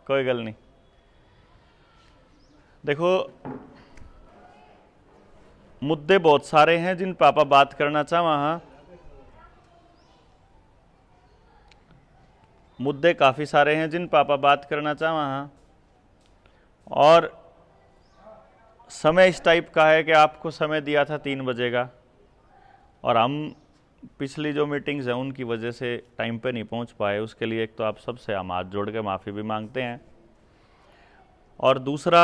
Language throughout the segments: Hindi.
कोई गल नहीं। देखो, मुद्दे बहुत सारे हैं जिन पर आप बात करना चाहवा। हाँ, मुद्दे काफ़ी सारे हैं जिन पर आप बात करना चाहवा। हाँ, और समय इस टाइप का है कि आपको समय दिया था 3 बजे का, और हम पिछली जो मीटिंग्स हैं उनकी वजह से टाइम पे नहीं पहुंच पाए। उसके लिए एक तो आप सबसे हम हाथ जोड़ के माफ़ी भी मांगते हैं, और दूसरा,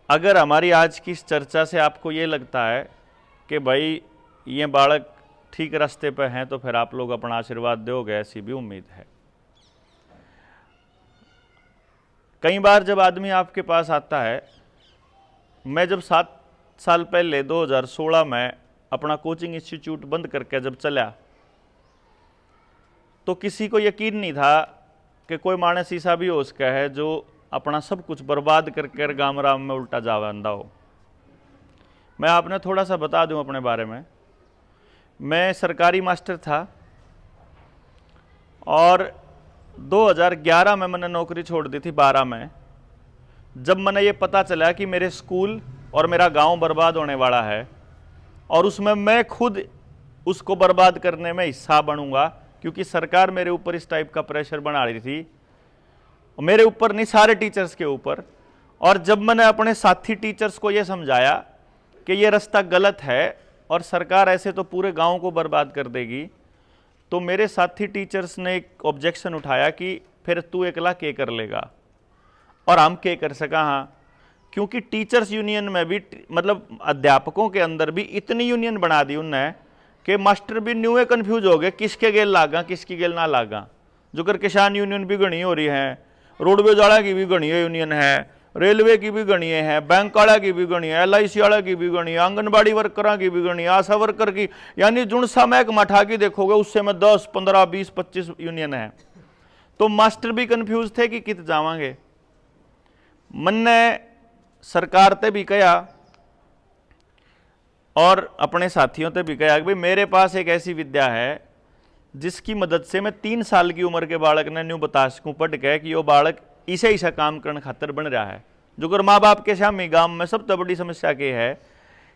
अगर हमारी आज की इस चर्चा से आपको ये लगता है कि भाई ये बालक ठीक रास्ते पे हैं, तो फिर आप लोग अपना आशीर्वाद दोगे, ऐसी भी उम्मीद है। कई बार जब आदमी आपके पास आता है, मैं जब 7 साल पहले 2016 में अपना कोचिंग इंस्टीट्यूट बंद करके जब चला, तो किसी को यकीन नहीं था कि कोई मानस ऐसा भी हो उसका है जो अपना सब कुछ बर्बाद करके गाम राम में उल्टा जावंदा हो। मैं आपने थोड़ा सा बता दूं अपने बारे में। मैं सरकारी मास्टर था, और 2011 में मैंने नौकरी छोड़ दी थी 12 में। जब मैंने ये पता चला कि मेरे स्कूल और मेरा गांव बर्बाद होने वाला है, और उसमें मैं खुद उसको बर्बाद करने में हिस्सा बनूंगा, क्योंकि सरकार मेरे ऊपर इस टाइप का प्रेशर बना रही थी, मेरे ऊपर नहीं, सारे टीचर्स के ऊपर। और जब मैंने अपने साथी टीचर्स को ये समझाया कि ये रास्ता गलत है और सरकार ऐसे तो पूरे गांव को बर्बाद कर देगी, तो मेरे साथी टीचर्स ने एक ऑब्जेक्शन उठाया कि फिर तू अकेला क्या कर लेगा, और हम क्या कर सका। हाँ, क्योंकि टीचर्स यूनियन में भी, मतलब अध्यापकों के अंदर भी इतनी यूनियन बना दी उनने कि मास्टर भी न्यूए कन्फ्यूज हो गए किसके गेल लागा किसकी गेल ना लागा। जो कर किसान यूनियन भी गणी हो रही है, रोडवेज वाला की भी गणी यूनियन है, रेलवे की भी गणी है, बैंक वाला की भी गणी है, LIC वाला की भी गणी है, आंगनबाड़ी वर्करों की भी गणी है, आशा वर्कर की, यानी जुन सामयिक मठा की देखोगे उससे में 10, 15, 20, 25 यूनियन है। तो मास्टर भी कन्फ्यूज थे कि कित जावांगे। मन ने सरकार ते भी कहा और अपने साथियों ते भी कहा कि भाई मेरे पास एक ऐसी विद्या है जिसकी मदद से मैं 3 साल की उम्र के बालक ने न्यू बता सकूं पढ़ के कि वो बालक इसे ऐसा काम करने खातर बन रहा है। जो कर माँ बाप के सामने गांव में सबसे बड़ी समस्या के है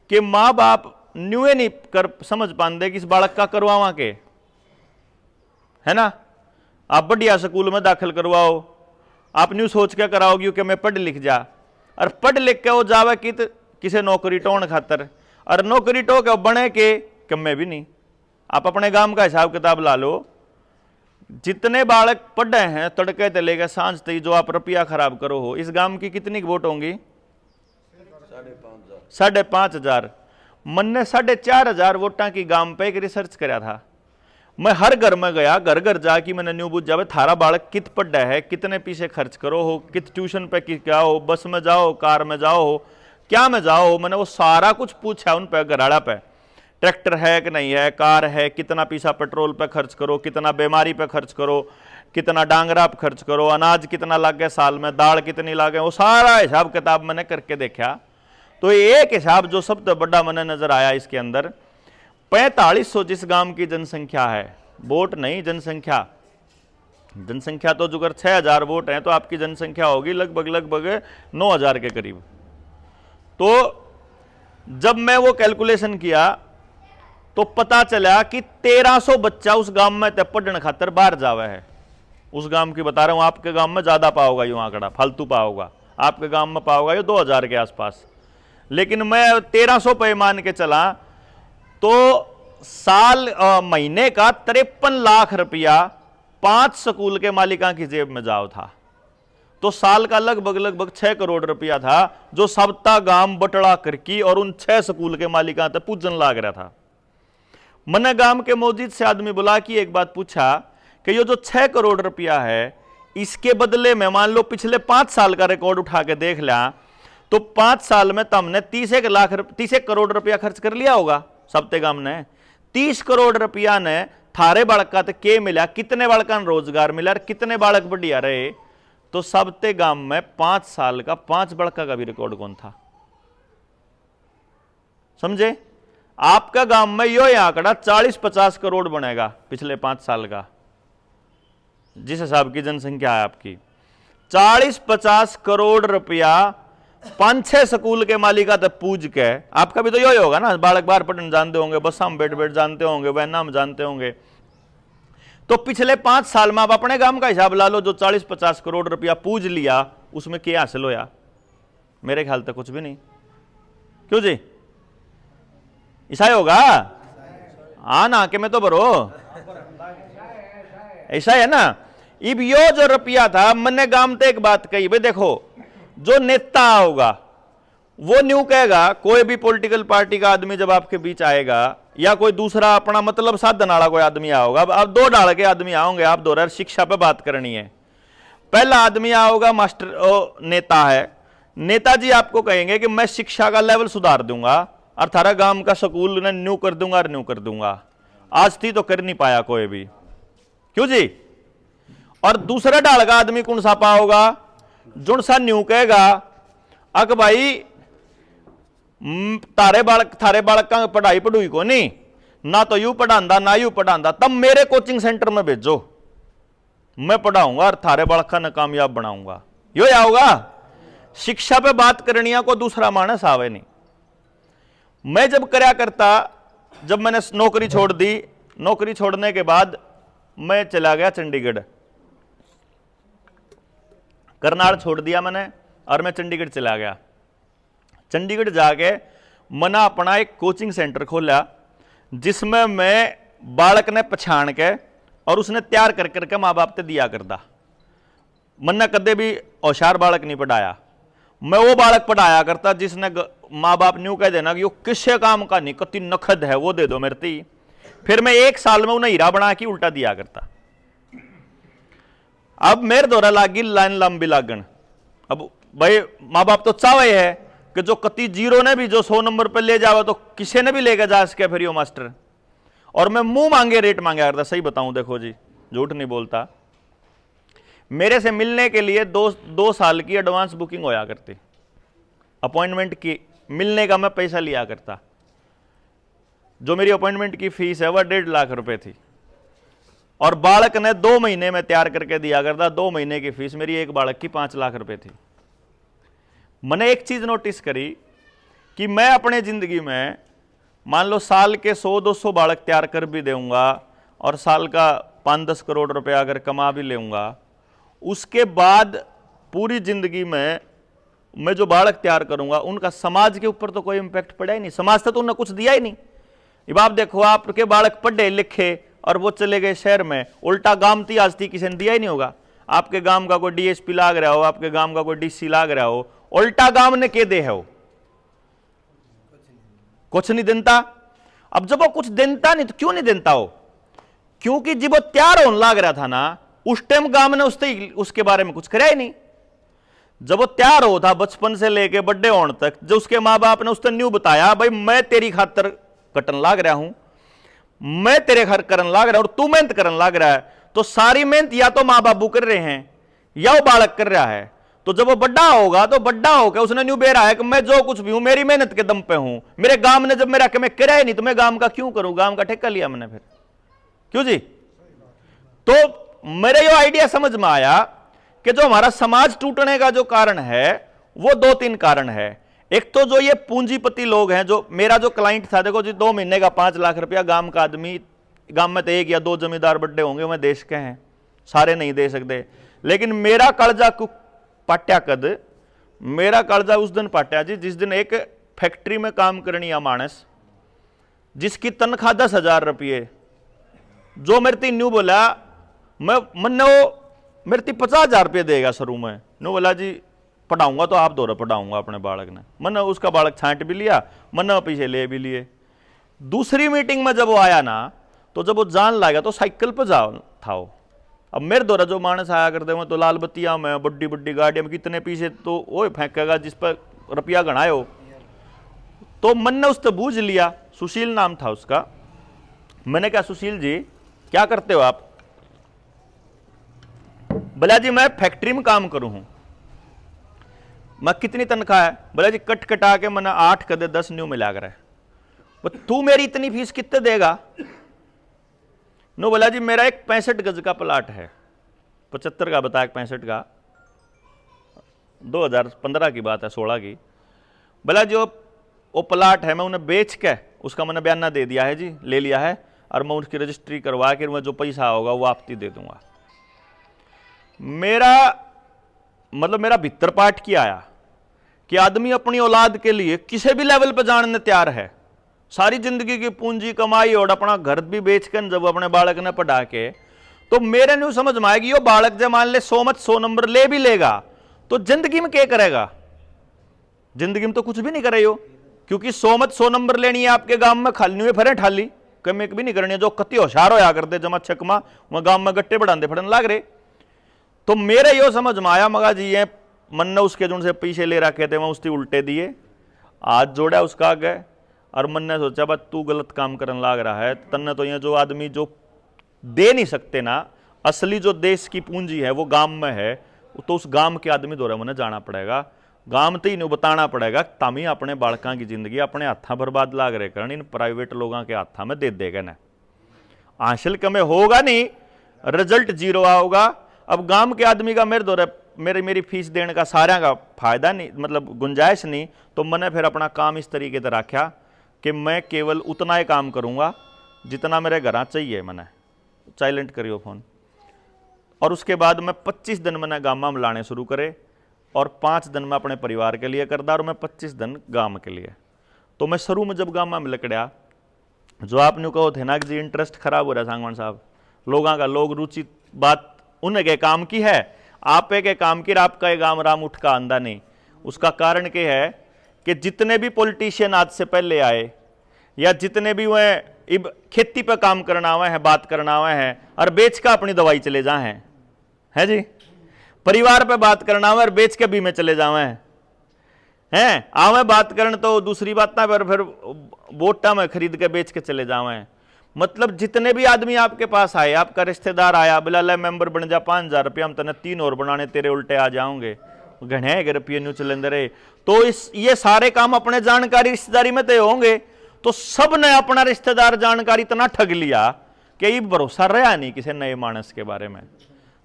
कि माँ बाप न्यूए नहीं कर समझ पाते कि इस बालक का करवावा के, है ना। आप बढ़िया स्कूल में दाखिल करवाओ, आप न्यू सोच के कराओगे कि मैं पढ़ लिख जा, और पढ़ लिख के वो जावे कि किसी नौकरी टोन खातर, और नौकरी टो के बने के कमे भी नहीं। आप अपने गांव का हिसाब किताब ला लो, जितने बालक पढ़े हैं तड़के ते लेकर सांझ तक जो आप रुपया खराब करो हो, इस गांव की कितनी वोट होंगी? 5,500। मन ने 4,500 वोटा की गांव पे एक रिसर्च कराया था। मैं हर घर में गया, घर घर जाके मैंने न्यू बुझ जावे थारा बालक कित पढ़ा है, कितने पीछे खर्च करो हो, कित ट्यूशन पे क्या हो, बस में जाओ, कार में जाओ हो, क्या में जाओ हो। मैंने वो सारा कुछ पूछा उन पे, घराड़ा पे ट्रैक्टर है कि नहीं है, कार है, कितना पैसा पेट्रोल पे खर्च करो, कितना बीमारी पे खर्च करो, कितना डांगरा पे खर्च करो, अनाज कितना लागे साल में, दाल कितनी लागे, वो सारा हिसाब किताब मैंने करके देखा। तो एक हिसाब जो सबसे बड़ा मैंने नजर आया इसके अंदर, 4500 जिस गांव की जनसंख्या है, वोट नहीं जनसंख्या, जनसंख्या तो जो अगर 6,000 वोट हैं तो आपकी जनसंख्या होगी लगभग 9,000 के करीब। तो जब मैं वो कैलकुलेशन किया तो पता चला कि 1300 बच्चा उस गांव में पढ़ने खातर बाहर जावे है। उस गांव की बता रहा हूं, आपके गांव में ज्यादा पाओगा यूं आंकड़ा, फालतू पाओगा, आपके गांव में पाओगा ये 2000 के आसपास, लेकिन मैं 1300 पे मान के चला तो साल महीने का 53 लाख रुपया 5 स्कूल के मालिका की जेब में जाओ था। तो साल का लगभग 6 करोड़ रुपया था जो सबता गांव बटड़ा करकी और उन 6 स्कूल के मालिका तक पूजन लाग रहा था। मैंने गांव के मौजूद से आदमी बुला के एक बात पूछा कि ये जो 6 करोड़ रुपया है, इसके बदले में मान लो पिछले 5 साल का रिकॉर्ड उठा के देख लिया तो 5 साल में तुमने 30 करोड़ रुपया खर्च कर लिया होगा सबते गांव ने। 30 करोड़ रुपया ने थारे बालका तक के मिला, कितने बालका ने रोजगार मिला और कितने बालक बढ़िया रहे। तो सबते गांव में 5 साल का 5 बालका का भी रिकॉर्ड कौन था, समझे। आपका गांव में यो आंकड़ा 40-50 करोड़ बनेगा पिछले 5 साल का। जिस हिसाब की जनसंख्या है आपकी, 40-50 करोड़ रुपया 5-6 स्कूल के मालिका तक पूज के, आपका भी तो यही होगा ना, बालक बाहर पढ़ने जानते होंगे, बसा में बैठ बैठ जानते होंगे, वैना में जानते होंगे। तो पिछले 5 साल में आप अपने गांव का हिसाब ला लो, जो 40-50 करोड़ रुपया पूज लिया, उसमें क्या हासिल होया? मेरे ख्याल तक कुछ भी नहीं। क्यों जी, ऐसा ही होगा? हाँ ना, कि मैं तो भरो, ऐसा है ना। इब यो जो रुपया था, मैंने गांव ते एक बात कही, भाई देखो, जो नेता होगा वो न्यू कहेगा, कोई भी पॉलिटिकल पार्टी का आदमी जब आपके बीच आएगा, या कोई दूसरा अपना मतलब साधन वाला कोई आदमी आओगा, अब 2 डाल के आदमी आओगे, आप दो शिक्षा पे बात करनी है। पहला आदमी आओगा मास्टर नेता है, नेताजी आपको कहेंगे कि मैं शिक्षा का लेवल सुधार दूंगा और थारा गांव का स्कूल ने न्यू कर दूंगा और न्यू कर दूंगा। आज थी तो कर नहीं पाया कोई भी। क्यों जी? और दूसरा डाल का आदमी कौन सा पाओगा? जुन सा न्यू कहेगा, अक भाई थारे बालक का पढ़ाई पढ़ुई को नहीं, ना तो यू पढ़ांदा ना यू पढ़ांदा, तब मेरे कोचिंग सेंटर में भेजो, मैं पढ़ाऊंगा और थारे बालक का कामयाब बनाऊंगा। यो या होगा? शिक्षा पे बात करनिया को दूसरा मानस आवे नहीं। मैं जब करया करता, जब मैंने नौकरी छोड़ दी, नौकरी छोड़ने के बाद मैं चला गया चंडीगढ़, करनाल छोड़ दिया मैंने और मैं चंडीगढ़ चला गया। चंडीगढ़ जाके मैंने अपना एक कोचिंग सेंटर खोला, जिसमें मैं बालक ने पछाण के और उसने तैयार कर करके माँ बाप ते दिया करता। मैंने कदे भी होशियार बालक नहीं पढ़ाया, मैं वो बालक पढ़ाया करता जिसने माँ बाप न्यू कह देना कि वो किसी काम का नहीं, कति नखद है, वो दे दो मेरे ती। फिर मैं 1 साल में उन्हें हीरा बना के उल्टा दिया करता। अब मेरे दौरा लागी लाइन लंबी लागन। अब भाई माँ बाप तो चाहे है कि जो कति जीरो ने भी जो 100 नंबर पर ले जावे तो किसी ने भी लेकर जा सके फिर यो मास्टर। और मैं मुंह मांगे रेट मांगा करता, सही बताऊं, देखो जी झूठ नहीं बोलता, मेरे से मिलने के लिए 2 साल की एडवांस बुकिंग होया करती, अपॉइंटमेंट की मिलने का मैं पैसा लिया करता। जो मेरी अपॉइंटमेंट की फीस है वह 1.5 लाख रुपए थी, और बालक ने 2 महीने में तैयार करके दिया करता। 2 महीने की फीस मेरी एक बालक की 5 लाख रुपए थी। मैंने एक चीज नोटिस करी कि मैं अपने जिंदगी में मान लो साल के 100-200 बालक तैयार कर भी दूंगा और साल का 5-10 करोड़ रुपया अगर कमा भी लूंगा, उसके बाद पूरी जिंदगी में मैं जो बालक तैयार करूंगा उनका समाज के ऊपर तो कोई इंपैक्ट पड़ा ही नहीं। समाज से तो उन्हें कुछ दिया ही नहीं। अब आप देखो, आपके बालक पढ़े लिखे और वो चले गए शहर में, उल्टा गांव थी आज थी किसी ने दिया ही नहीं होगा। आपके गांव का कोई डीएसपी लाग रहा हो, आपके गांव का कोई डीसी लाग रहा हो, उल्टा गांव ने के दे है वो कुछ नहीं देता। अब जब वो कुछ देता नहीं तो क्यों नहीं देता हो? क्योंकि जब वो तैयार होने लग रहा था ना, उस टाइम गांव ने उसके बारे में कुछ कराया ही नहीं। जब वो तैयार हो था बचपन से लेके बड़े होने तक, जो उसके माँ बाप ने उसने न्यू बताया, भाई मैं तेरी खातर कटन लाग रहा हूं, मैं तेरे घर करन लाग रहा हूं और तू मेहनत करन लाग रहा है, तो सारी मेहनत या तो माँ बाबू कर रहे हैं या वो बालक कर रहा है। तो जब वो बड़ा होगा तो बड़ा होकर उसने न्यू बेरा है कि मैं जो कुछ भी हूं मेरी मेहनत के दम पे हूं। मेरे गांव ने जब मेरा मैं कराया ही नहीं तो मैं गांव का क्यों करूं? गांव का ठेका लिया मैंने फिर। क्यों जी? तो मेरे यो आइडिया समझ में आया कि जो हमारा समाज टूटने का जो कारण है वो 2-3 कारण है। एक तो जो ये पूंजीपति लोग हैं, जो मेरा जो क्लाइंट था, देखो जी 2 महीने का 5 लाख रुपया गांव का आदमी, गांव में तो 1 या 2 जमींदार बड्डे होंगे, मैं देश के हैं, सारे नहीं दे सकते, लेकिन मेरा कर्जा पाट्या कद, मेरा कर्जा उस दिन पाट्या जी जिस दिन एक फैक्ट्री में काम करनी है मानस, जिसकी तनख्वाह 10,000 रुपये, जो मेरे ती न्यू बोला मैंने वो मेरे ती 50,000 रुपये देगा शुरू में। न्यू बोला जी पढ़ाऊंगा तो आप दौरा पढ़ाऊंगा अपने बालक ने। मैंने उसका बालक छांट भी लिया, मैंने पीछे ले भी लिए। दूसरी मीटिंग में जब वो आया ना, तो जब वो जान लगा तो साइकिल पर जा था वो। अब मेरे द्वारा जो मानस आया करते हैं तो लाल बत्तियां में, बड्डी बड्डी गाड़ियां में, कितने पीछे तो वो फेंकेगा जिस पर रुपया गणायो। तो मन ने उससे बूझ लिया, सुशील नाम था उसका। मैंने कहा सुशील जी क्या करते हो आप? बोला जी मैं फैक्ट्री में काम करूं हूं। मैं कितनी तनख्वाह है? बोला जी कट कटा के मैंने 8 कदे 10 न्यू मिला कर है। तू मेरी इतनी फीस कितने देगा? नो बोला जी मेरा एक 65 गज का प्लाट है, 75 का बताया, 65 का, 2015 की बात है, 16 की। बोला जो वो प्लाट है मैं उन्हें बेच के उसका मैंने बयाना दे दिया है जी, ले लिया है, और मैं उसकी रजिस्ट्री करवा के मैं जो पैसा होगा वो आपकी दे दूंगा। मेरा मतलब मेरा भीतर पाठ किया आया कि आदमी अपनी औलाद के लिए किसी भी लेवल पर जाने तैयार है, सारी जिंदगी की पूंजी कमाई और अपना घर भी बेचकर जब अपने बालक ने पढ़ा के, तो मेरे नहीं समझ में आएगी, यो बालक जब मान ले 100 नंबर ले भी लेगा तो जिंदगी में क्या करेगा? जिंदगी में तो कुछ भी नहीं करे यो, क्योंकि 100 नंबर लेनी है आपके गांव में, खाली हुए फिर ठाली कम एक भी नहीं करनी है। जो कति होशियार होया करते जमा छकमा वह गांव में गट्टे बढ़ाते फड़न लाग रहे। तो मेरे यो समझ में आया, मगा जी ये मन ने उसके जो से पैसे ले रखे थे मैं उसकी उल्टे दिए, हाथ जोड़ा उसका आगे, और मन ने सोचा बस तू गलत काम करने लाग रहा है, तन्ने तो ये जो आदमी जो दे नहीं सकते ना, असली जो देश की पूंजी है वो गांव में है, तो उस गांव के आदमी द्वारा मैंने जाना पड़ेगा, गांव तो ही नहीं बताना पड़ेगा, तामी अपने बालकों की जिंदगी अपने हाथा बर्बाद लाग रहे करन इन प्राइवेट लोगों के हाथा में दे देगा ना, हासिल कमे होगा नहीं, रिजल्ट जीरो आओगा। अब गांव के आदमी का मेरे द्वारा मेरी फीस देने का सारा का फायदा नहीं, मतलब गुंजाइश नहीं, तो मैंने फिर अपना काम इस तरीके से रखा कि मैं केवल उतना ही काम करूंगा जितना मेरे घर चाहिए। मैंने साइलेंट करियो फोन, और उसके बाद मैं 25 दिन मैंने गामा में लाने शुरू करे, और 5 दिन मैं अपने परिवार के लिए करता, और मैं 25 दिन गांव के लिए। तो मैं शुरू में जब गामा में लकड़िया, जो आपने कहो थे ना कि जी इंटरेस्ट खराब हो रहा है सांगवान साहब, लोगों का लोग रुचि बात उनके काम की है, आप के काम की, आपका ये गांव राम उठ का आंदा नहीं। उसका कारण क्या है कि जितने भी पॉलिटिशियन आज से पहले आए, या जितने भी वह खेती पे काम करना हुए हैं, बात करना हुए हैं, और बेच का अपनी दवाई चले जाए हैं, है जी, परिवार पे बात करना हुआ और बेच के भी में चले जावे हैं, आवे बात करन तो दूसरी बात ना, पर फिर वोटा में खरीद के बेच के चले जावे। मतलब जितने भी आदमी आपके पास आए, आपका रिश्तेदार आया, बोला ले मेंबर बन जा 5000 रुपया, हम तने 3 और बनाने तेरे उल्टे आ जाओगे, घने रुपये न्यू चलेंदे रहे। तो ये सारे काम अपने जानकारी रिश्तेदारी में तय होंगे, तो सब ने अपना रिश्तेदार जानकारी इतना ठग लिया कि ये भरोसा रहा नहीं किसी नए मानस के बारे में।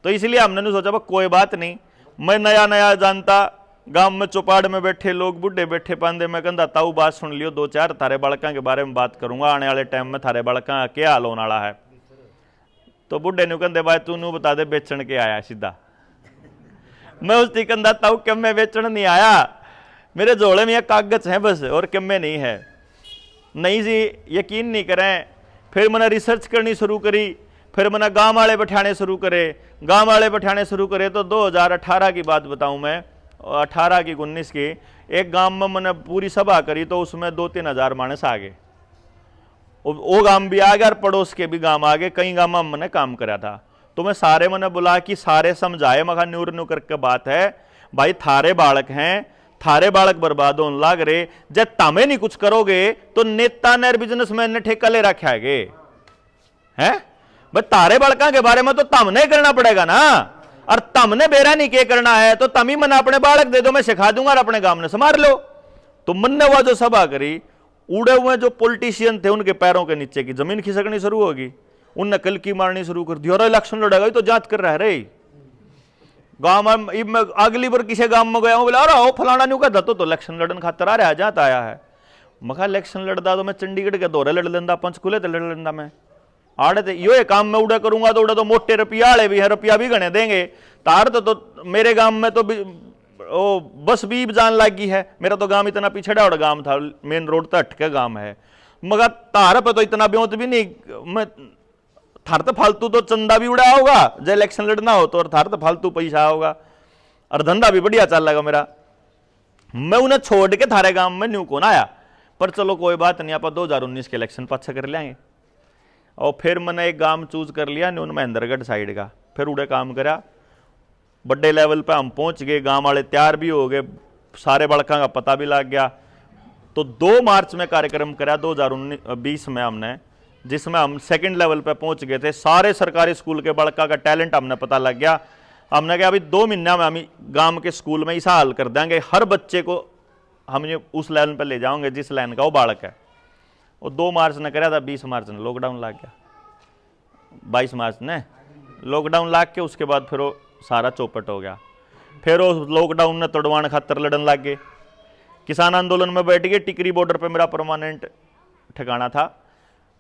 तो इसलिए हमने सोचा कोई बात नहीं, मैं नया नया जानता, गांव में चौपाड़ में बैठे लोग बूढ़े बैठे पांदे, मैं कहता ताऊ बात सुन लियो 2-4, थारे बालकों के बारे में बात करूंगा, आने वाले टाइम में थारे बालकों का क्या हाल होने वाला है। तो बुढ़े ने कहते भाई तू नू बता दे बेचन के आया सीधा। मैं उसकी कहता ताऊ कम में बेचन नहीं आया, मेरे झोले में कागज है बस, और कम में नहीं है। नहीं जी यकीन नहीं करें, फिर मैंने रिसर्च करनी शुरू करी, फिर मैंने गांव वाले बैठाने शुरू करे, गांव वाले बैठाने शुरू करे। तो 2018 की बात बताऊं मैं, 18 की 19 की, एक गांव में मैंने पूरी सभा करी, तो उसमें 2-3 हजार मानस आ गए, वो गांव भी आ गया और पड़ोस के भी गांव आ गए, कई गांव में मैंने काम करा था। तो मैं सारे मैंने बुला कि सारे समझाए, मगा न्यूर न्यू करके बात है भाई, थारे बालक हैं, थारे बालक बर्बाद होने लाग रहे, जब तमें नहीं कुछ करोगे तो नेता ने बिजनेसमैन ने ठेका ले रखा है भाई, तारे बालकों के बारे में तो तमने करना पड़ेगा ना, और तमने बेरा नहीं के करना है, तो तम ही मैंने अपने बालक दे दो, मैं सिखा दूंगा और अपने गांव ने संभाल लो। तो मन ने वह जो सभा करी, उड़े हुए जो पॉलिटिशियन थे उनके पैरों के नीचे की जमीन खिसकनी शुरू होगी, उनने कलकी मारनी शुरू कर दी, और इलेक्शन लड़ेगा तो जांच कर रहे गांव में। अगली बार किसी गांव में गया हूं, बोला अरे फलाना न्यू कहता तो इलेक्शन लड़न खातर आ रहा है, जाता आया है। मखा इलेक्शन लड़ता तो मैं चंडीगढ़ के दौरे लड़ लेंदा, पंचकुले तो लड़ लेंदा मैं, आड़े तो यो काम में उड़ा करूंगा तो उड़ा तो मोटे रुपया आले भी है, रुपया भी गणे देंगे। तार तो मेरे गांव में तो ओ बस भी जान लगी है, मेरा तो गांव इतना पिछड़ा और गांव था, मेन रोड तक हटके गांव है, मगर तार पर तो इतना ब्योत भी नहीं, मैं थार तो फालतू तो चंदा भी उड़ा होगा जब इलेक्शन लड़ना हो तो, और थार तो फालतू पैसा होगा, और धंधा भी बढ़िया चल लगा मेरा। मैं उन्हें छोड़ के थारे गांव में न्यू कौन आया, पर चलो कोई बात नहीं, आप 2019 के इलेक्शन पाछा कर लेंगे। और फिर मैंने एक गांव चूज कर लिया न्यून महेंद्रगढ़ साइड का, फिर उड़े काम करा, बड़े लेवल पे हम पहुंच गए, गांव वाले तैयार भी हो गए, सारे बड़का का पता भी लग गया। तो 2 मार्च में कार्यक्रम करा 2020 में हमने, जिसमें हम सेकंड लेवल पे पहुंच गए थे, सारे सरकारी स्कूल के बड़का का टैलेंट हमने पता लग गया। हमने कहा अभी 2 महीना में हम गांव के स्कूल में ऐसा हाल कर देंगे, हर बच्चे को हम उस लाइन पर ले जाओगे जिस लाइन का वो बालक है। और 2 मार्च ने कराया था, 20 मार्च ने लॉकडाउन लग गया, 22 मार्च ने लॉकडाउन लाग के उसके बाद फिर वो सारा चौपट हो गया। फिर वो लॉकडाउन ने तोड़वाने खातर लड़न लग गए। किसान आंदोलन में बैठ गए। टिकरी बॉर्डर पे मेरा परमानेंट ठिकाना था।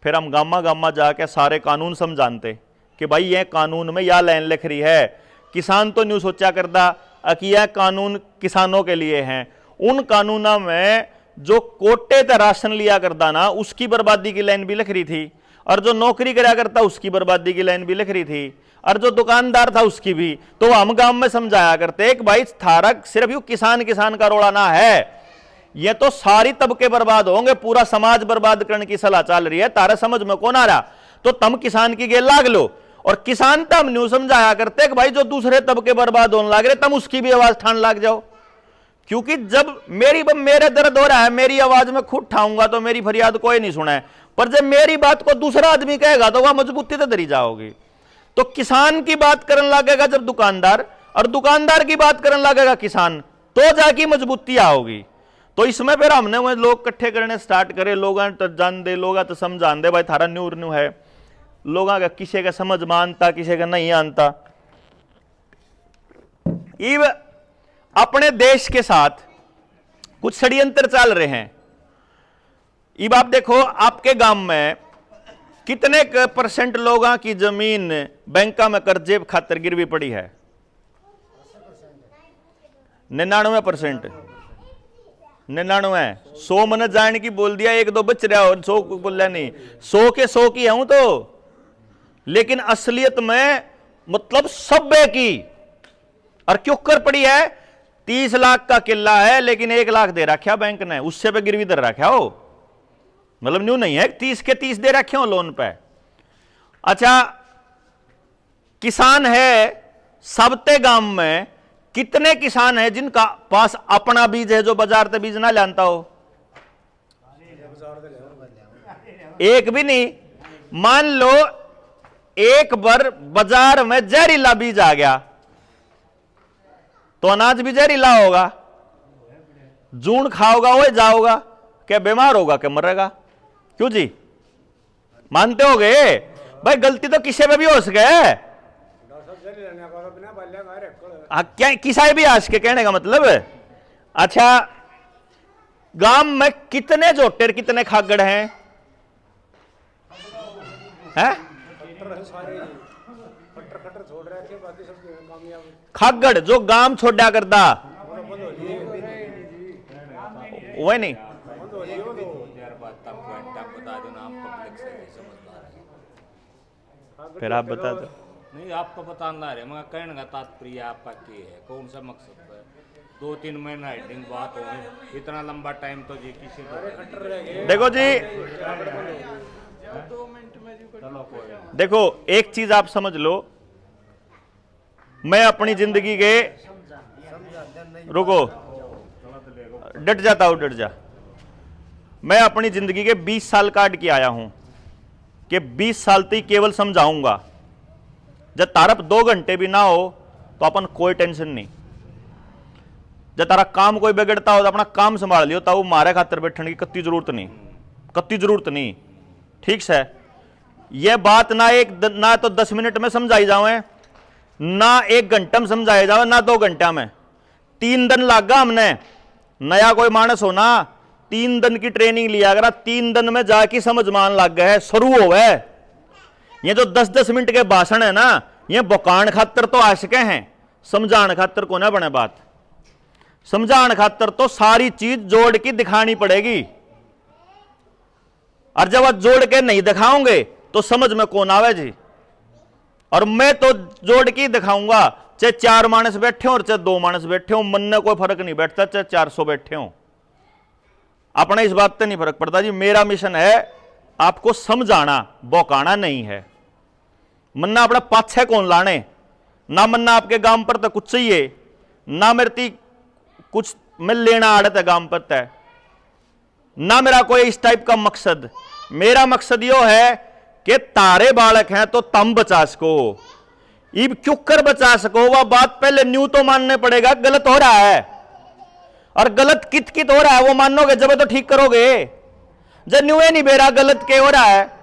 फिर हम गामा गामा जाके सारे कानून समझाते कि भाई यह कानून में यह लाइन लिख रही है। किसान तो न्यू सोचा करता कि यह कानून किसानों के लिए हैं। उन कानूनों में जो कोटे ते राशन लिया करता ना, उसकी बर्बादी की लाइन भी लिख रही थी, और जो नौकरी करा करता उसकी बर्बादी की लाइन भी लिख रही थी, और जो दुकानदार था उसकी भी। तो हम गांव में समझाया करते कि भाई थारा सिर्फ यू किसान किसान का रोड़ा ना है, ये तो सारी तबके बर्बाद होंगे, पूरा समाज बर्बाद करने की सलाह चल रही है। तारे समझ में कौन आ रहा तो तम किसान की गेल लाग लो। और किसान तम न्यू समझाया करते कि भाई जो दूसरे तबके बर्बाद होने लग रहे तम उसकी भी आवाज ठान लाग जाओ। क्योंकि जब मेरे दर्द हो रहा है, मेरी आवाज में खुद ठाऊंगा तो मेरी फरियाद कोई नहीं सुना है, पर जब मेरी बात को दूसरा आदमी कहेगा तो वह मजबूती से धरी जाओगी। तो किसान की बात करने लगेगा जब दुकानदार, और दुकानदार की बात करने लगेगा किसान, तो जाके मजबूती आओगी। तो इसमें फिर हमने वो लोग इकट्ठे करने स्टार्ट करे। लोग तो जान दे, लोग तो समझान दे भाई थारा न्यू न्यू है। लोग का किसी का समझ मानता, किसी का नहीं आनता। इव अपने देश के साथ कुछ षड्यंत्र चल रहे हैं। इब आप देखो आपके गांव में कितने % लोगों की जमीन बैंकों में कर्जे खातर गिरवी पड़ी है? 99%। 99। 100 मन जान की बोल दिया, 1-2 बच रहा हो, 100 बोल नहीं। 100 के 100 की हूं तो, लेकिन असलियत में मतलब 90 की। और क्यों कर पड़ी है? 30 लाख का किला है लेकिन 1 लाख दे रखा बैंक ने, उससे पे गिरवी दर रखा हो। मतलब न्यू नहीं है, 30 के 30 दे रखे हो लोन पे। अच्छा, किसान है सबते गांव में कितने किसान हैं जिनका पास अपना बीज है, जो बाजार से बीज ना लाता हो? एक भी नहीं। मान लो एक बार बाजार में जहरीला बीज आ गया तो अनाज भी जहरीला होगा। जून खाओगा वो जाओगा, क्या बीमार होगा, क्या मरेगा? क्यों जी? मानते होगे भाई गलती तो किसी पे भी हो सके। क्या किसी भी आज के कहने का मतलब। अच्छा, गांव में कितने जोटेर कितने खागड़ हैं? खागड़ जो गांव छोड़ा करता वो नहीं। फिर आप बता दो। नहीं, आपको बताना है, मगर कहने का तात्पर्य आपका क्या है, कौन सा मकसद है? 2-3 महीना हेडिंग बात हो, इतना लंबा टाइम तो जी किसी को। देखो जी, देखो एक चीज आप समझ लो, मैं अपनी जिंदगी के, रुको डट जाता हूं, डट जा। मैं अपनी जिंदगी के 20 साल काट के आया हूं कि 20 साल तक केवल समझाऊंगा। जब तारप 2 घंटे भी ना हो तो अपन कोई टेंशन नहीं। जब तारा काम कोई बिगड़ता हो तो अपना काम संभाल लियो, तो मारे खातर बैठने की कत्ती जरूरत नहीं, कत्ती जरूरत नहीं। ठीक से यह बात ना तो 10 मिनट में समझाई जाए, ना 1 घंटा में समझाई जाए, ना 2 घंटा में। 3 दिन लागा हमने। नया कोई मानस हो ना, 3 दिन की ट्रेनिंग लिया करा, 3 दिन में जाके समझ मान लग गए है, शुरू हो गए। ये जो 10-10 मिनट के भाषण है ना, ये बकान खातर तो आशिके हैं, समझाने खातर को ना बने बात। समझाने खातर तो सारी चीज जोड़ के दिखानी पड़ेगी, और जब आप जोड़ के नहीं दिखाओगे तो समझ में कौन आवे जी। और मैं तो जोड़ के दिखाऊंगा, चाहे 4 मानस बैठे हो और चाहे 2 मानस बैठे हो, मन में कोई फर्क नहीं बैठता, चाहे 400 बैठे हो, अपने इस बात से नहीं फर्क पड़ता जी। मेरा मिशन है आपको समझाना, बौकाना नहीं है। मन्ना अपना पाछे कौन लाने ना, मन्ना आपके गांव पर तो कुछ चाहिए ना, मेरे कुछ मैं लेना आड़त है गांव पर तय ना, मेरा कोई इस टाइप का मकसद। मेरा मकसद यो है कि तारे बालक हैं तो तम बचा सको, इब क्यों कर बचा सको, वह बात पहले न्यू तो मानने पड़ेगा गलत हो रहा है, और गलत कित कित हो रहा है वो मानोगे जब तो ठीक करोगे। जब न्यू नहीं बेरा गलत के हो रहा है।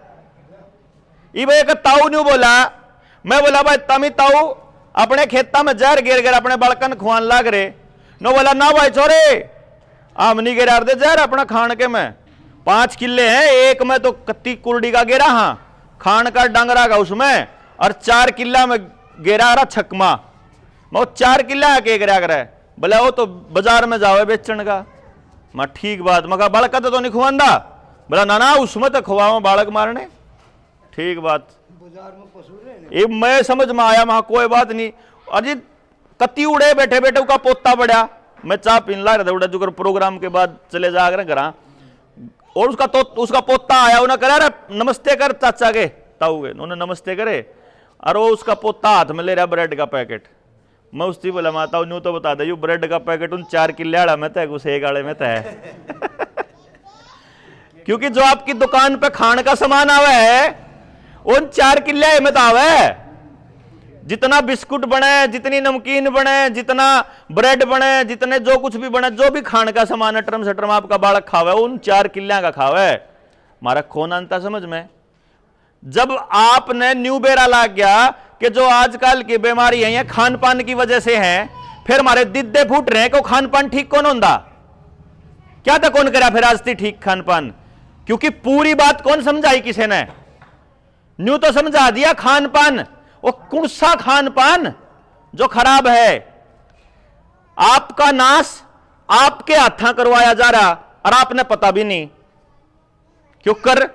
इब एक ताऊ न्यू बोला मैं बोला भाई तमी ताऊ अपने खेता में जहर गिर गिर अपने बड़कन खुआन लाग रे। नो बोला ना भाई छोरे आम नहीं गिरा दे जहर अपना खान के में 5 किले हैं, एक में तो कत्ती कुर्डी का गिरा, हाँ खान का डंगरा का उसमें, और 4 किला में गिरा रहा छकमा। मैं 4 किला के गिरा करे, बोले वो तो बाजार में जाओ बेचन का। मैं ठीक बात, मैं बालक तो नहीं खुआंदा, बोला ना ना उसमें तो खुआओ बालक मारने। ठीक बात, ये मैं समझ में आया, वहां कोई बात नहीं। अजी कत्ती उड़े बैठे बैठे उसका पोता बढ़िया, मैं चाह पीन ला रहा था उड़ा जो प्रोग्राम के बाद चले जा कर घर, और उसका पोता आया, उन्हें करा रहा नमस्ते कर चाचा के ताऊ के, उन्होंने नमस्ते करे, और वो उसका पोता हाथ में ले रहा ब्रेड का पैकेट। मैं उसकी बोला माता न्यू तो बता दे, यू ब्रेड का पैकेट उन 4 किले आड़ा में तय उस 1 आड़े में तय क्योंकि जो आपकी दुकान पे खान का सामान आवे है उन 4 किले में तो आवे। जितना बिस्कुट बने, जितनी नमकीन बने, जितना ब्रेड बने, जितने जो कुछ भी बने, जो भी खान का सामान अटरम सटरम आपका बालक खावे उन 4 किले का खावे। मारा खोन अंता समझ में। जब आपने न्यू बेरा लाग गया कि जो आजकल की बीमारी है ये खान पान की वजह से है, फिर हमारे दिद्दे फूट रहे हैं कि खान पान ठीक कौन होता, क्या था कौन करा फिर आज थी ठीक खान पान, क्योंकि पूरी बात कौन समझाई किसी ने, न्यू तो समझा दिया खान पान। वो कौन सा खान पान जो खराब है, आपका नाश आपके हाथा करवाया जा रहा और आपने पता भी नहीं क्यों कर।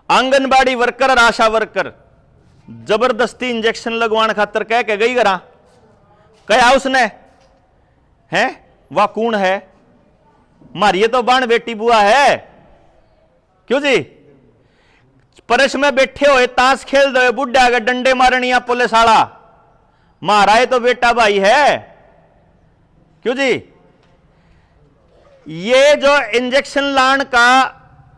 आंगनबाड़ी वर्कर और आशा वर्कर जबरदस्ती इंजेक्शन लगवाने खातर कह के गई करा, कहा उसने है वह कौन है, मारी ये तो बाण बेटी बुआ है, क्यों जी परस में बैठे हुए ताश खेल दो बुढ़ा के डंडे मारनिया पुलिस आला, मारा है तो बेटा भाई है, क्यों जी। ये जो इंजेक्शन लान का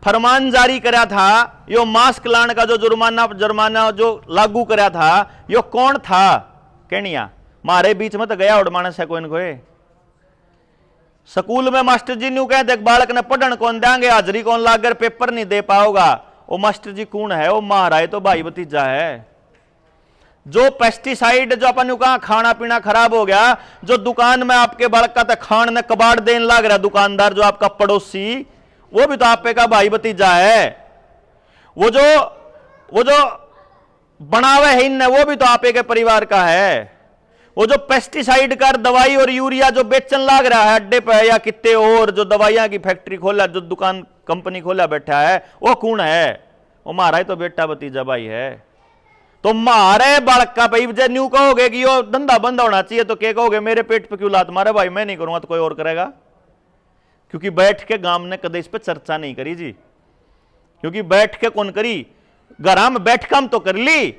फरमान जारी करा था, यो मास्क लान का जो जुर्माना जो लागू करा था, यो कौन था कहनिया, मारे बीच में तो गया उड़ मानस है कोई न कोई। स्कूल में मास्टर जी न्यू कहते बालक ने पढ़न कौन देंगे, हाजरी कौन लाकर पेपर नहीं दे पाओगा, वो मास्टर जी कौन है, वो महाराज तो भाई भतीजा है। जो पेस्टिसाइड जो अपन कहा खाना पीना खराब हो गया, जो दुकान में आपके बालक का खान ने कबाड़ देने लग रहा दुकानदार जो आपका पड़ोसी, वो भी तो आपके का भाई भतीजा है। वो जो बनावे है इनने वो भी तो आपके के परिवार का है। वो जो पेस्टिसाइड का दवाई और यूरिया जो बेचन लाग रहा है अड्डे पे या कितने और जो दवाइयां की फैक्ट्री खोला, जो दुकान कंपनी खोला बैठा है, वो कौन है, वो मारा ही तो बेटा भतीजा भाई है। तो मारे बालक का भाई जब न्यू कहोगे कि यो धंधा बंद होना चाहिए तो क्या कहोगे, मेरे पेट पे क्यों लात मारे भाई, मैं नहीं करूंगा तो कोई और करेगा। क्योंकि बैठ के गांव ने कदे इस पे चर्चा नहीं करी जी, क्योंकि बैठ के कौन करी, घर में बैठ के हम तो कर ली,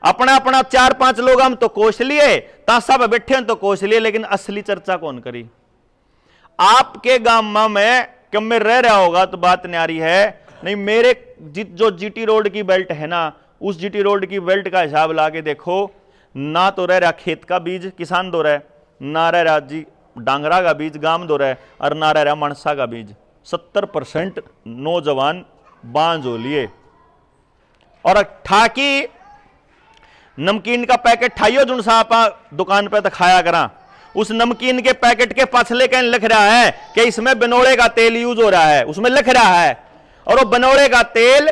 अपना अपना 4-5 लोग हम तो कोश लिए, ताशा पे बैठे तो कोश लिए, लेकिन असली चर्चा कौन करी। आपके गांव में कम में रह रहा होगा तो बात न्यारी है, नहीं मेरे जो जीटी रोड की बेल्ट है ना, उस जीटी रोड की बेल्ट का हिसाब लाके देखो, ना तो रह रहा खेत का बीज किसान दो रहा, ना रह रहा जी डांगरा का बीज गांव दो रहा, और ना रह रहा मनसा का बीज। 70% नौजवान बांझ हो लिए। और ठाकी नमकीन का पैकेट ठाइयो जुन सा आप दुकान पे तो खाया करा, उस नमकीन के पैकेट के पाछले कहीं लिख रहा है कि इसमें बनोड़े का तेल यूज हो रहा है, उसमें लिख रहा है, और वो बनोड़े का तेल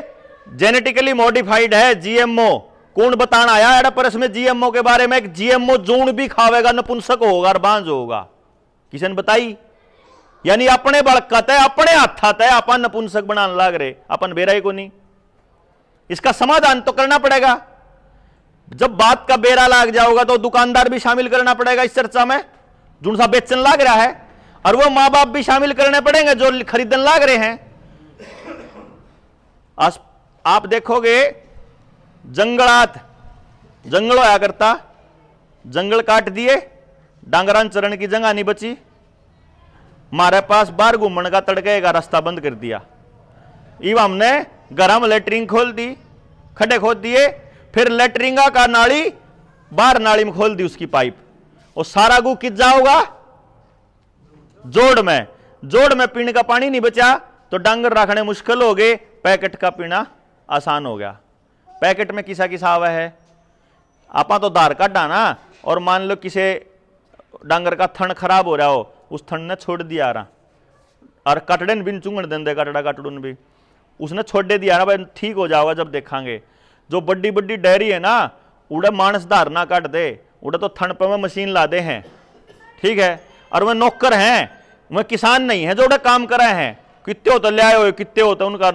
जेनेटिकली मॉडिफाइड है, जीएमओ। कौन बताना आया एडा पर इसमें जीएमओ के बारे में, जीएमओ जून भी खावेगा नपुंसक होगा और बांझ होगा, किसी ने बताई। यानी अपने बड़कत है, अपने हाथ है, अपन नपुंसक बनाने लाग रहे, अपन बेरा ही को नहीं। इसका समाधान तो करना पड़ेगा। जब बात का बेरा लाग जाओगा तो दुकानदार भी शामिल करना पड़ेगा इस चर्चा में, जो सा बेचन लाग रहा है, और वो मां बाप भी शामिल करने पड़ेंगे जो खरीदन लाग रहे हैं। आप देखोगे जंगल होया करता, जंगल काट दिए, डांगरान चरण की जगह नहीं बची, हमारे पास बाहर घूमने का तड़के का रास्ता बंद कर दिया। इव हमने घर में लेटरिन खोल दी, खड्डे खोद दिए, फिर लेटरिंगा का नाली बाहर नाली में खोल दी उसकी पाइप, और सारा गु किस जाओगा जोड़ में पीने का पानी नहीं बचा तो डांगर रखने मुश्किल हो गए, पैकेट का पीना आसान हो गया। पैकेट में किसा किसा आवा है, आपा तो धार काटा ना, और मान लो किसी डांगर का थन खराब हो रहा हो, उस थन ने छोड़ दिया रहा, और कटड़े बिन चुंगण देंदे कटड़ा कटड़ून भी उसने छोड़ दे दिया ना भाई, ठीक हो जाओगा जब देखांगे। जो बड़ी बड़ी डेयरी है ना, उड़े मानस धार ना काट दे, उड़े तो थन पे में मशीन ला दे हैं, ठीक है, और वह नौकर हैं, वह किसान नहीं है जो उड़े काम कर रहे हैं। कितने होते ले आए हो, कितने होते उनका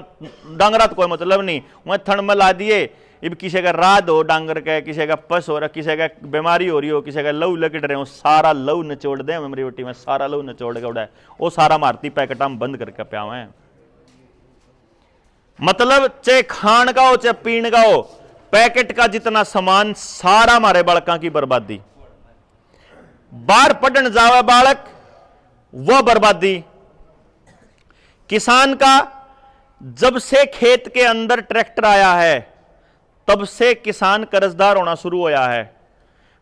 डांगरा तो कोई मतलब नहीं, वह थन में ला दिए। अब किसी का रात हो डांगर का, किसी का पस हो रहा, किसी का बीमारी हो रही हो, किसी का लहू लकट रहे हो, सारा लहू निचोड़ दे मेरी रोटी में, सारा लहू निचोड़ के उड़ा वो सारा मारती पैकेटा में बंद करके प्याव है। मतलब चाहे खान का हो चाहे पीण का हो, पैकेट का जितना सामान सारा हमारे बालका की बर्बादी। बाहर पढ़न जावे बालक वह बर्बादी। किसान का जब से खेत के अंदर ट्रैक्टर आया है तब से किसान कर्जदार होना शुरू होया है।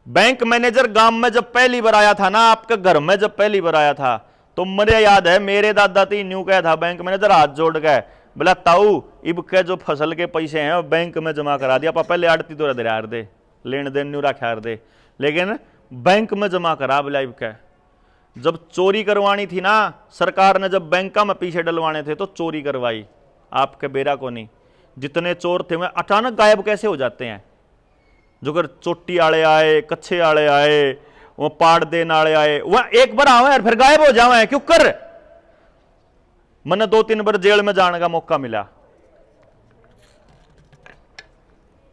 बैंक मैनेजर गांव में जब पहली बार आया था ना, आपके घर में जब पहली बार आया था, तो मुझे याद है मेरे दादा तो न्यू कहा था, बैंक मैनेजर हाथ जोड़ गए, बोला ताऊ इब के जो फसल के पैसे हैं वो बैंक में जमा करा दिया, पहले आड़ती तो दे दे लेन देन न्यू रखा दे, लेकिन बैंक में जमा करा बोला इब के। जब चोरी करवानी थी ना, सरकार ने जब बैंका में पीछे डलवाने थे तो चोरी करवाई, आपके बेरा को नहीं। जितने चोर थे वह अचानक गायब कैसे हो जाते हैं। जो कर चोटी आले आए, कच्छे आले आए, वो पाड़ देन आले आए, वह एक बार आवे और फिर गायब हो जावे, क्यों कर। मैंने 2-3 बार जेल में जाने का मौका मिला।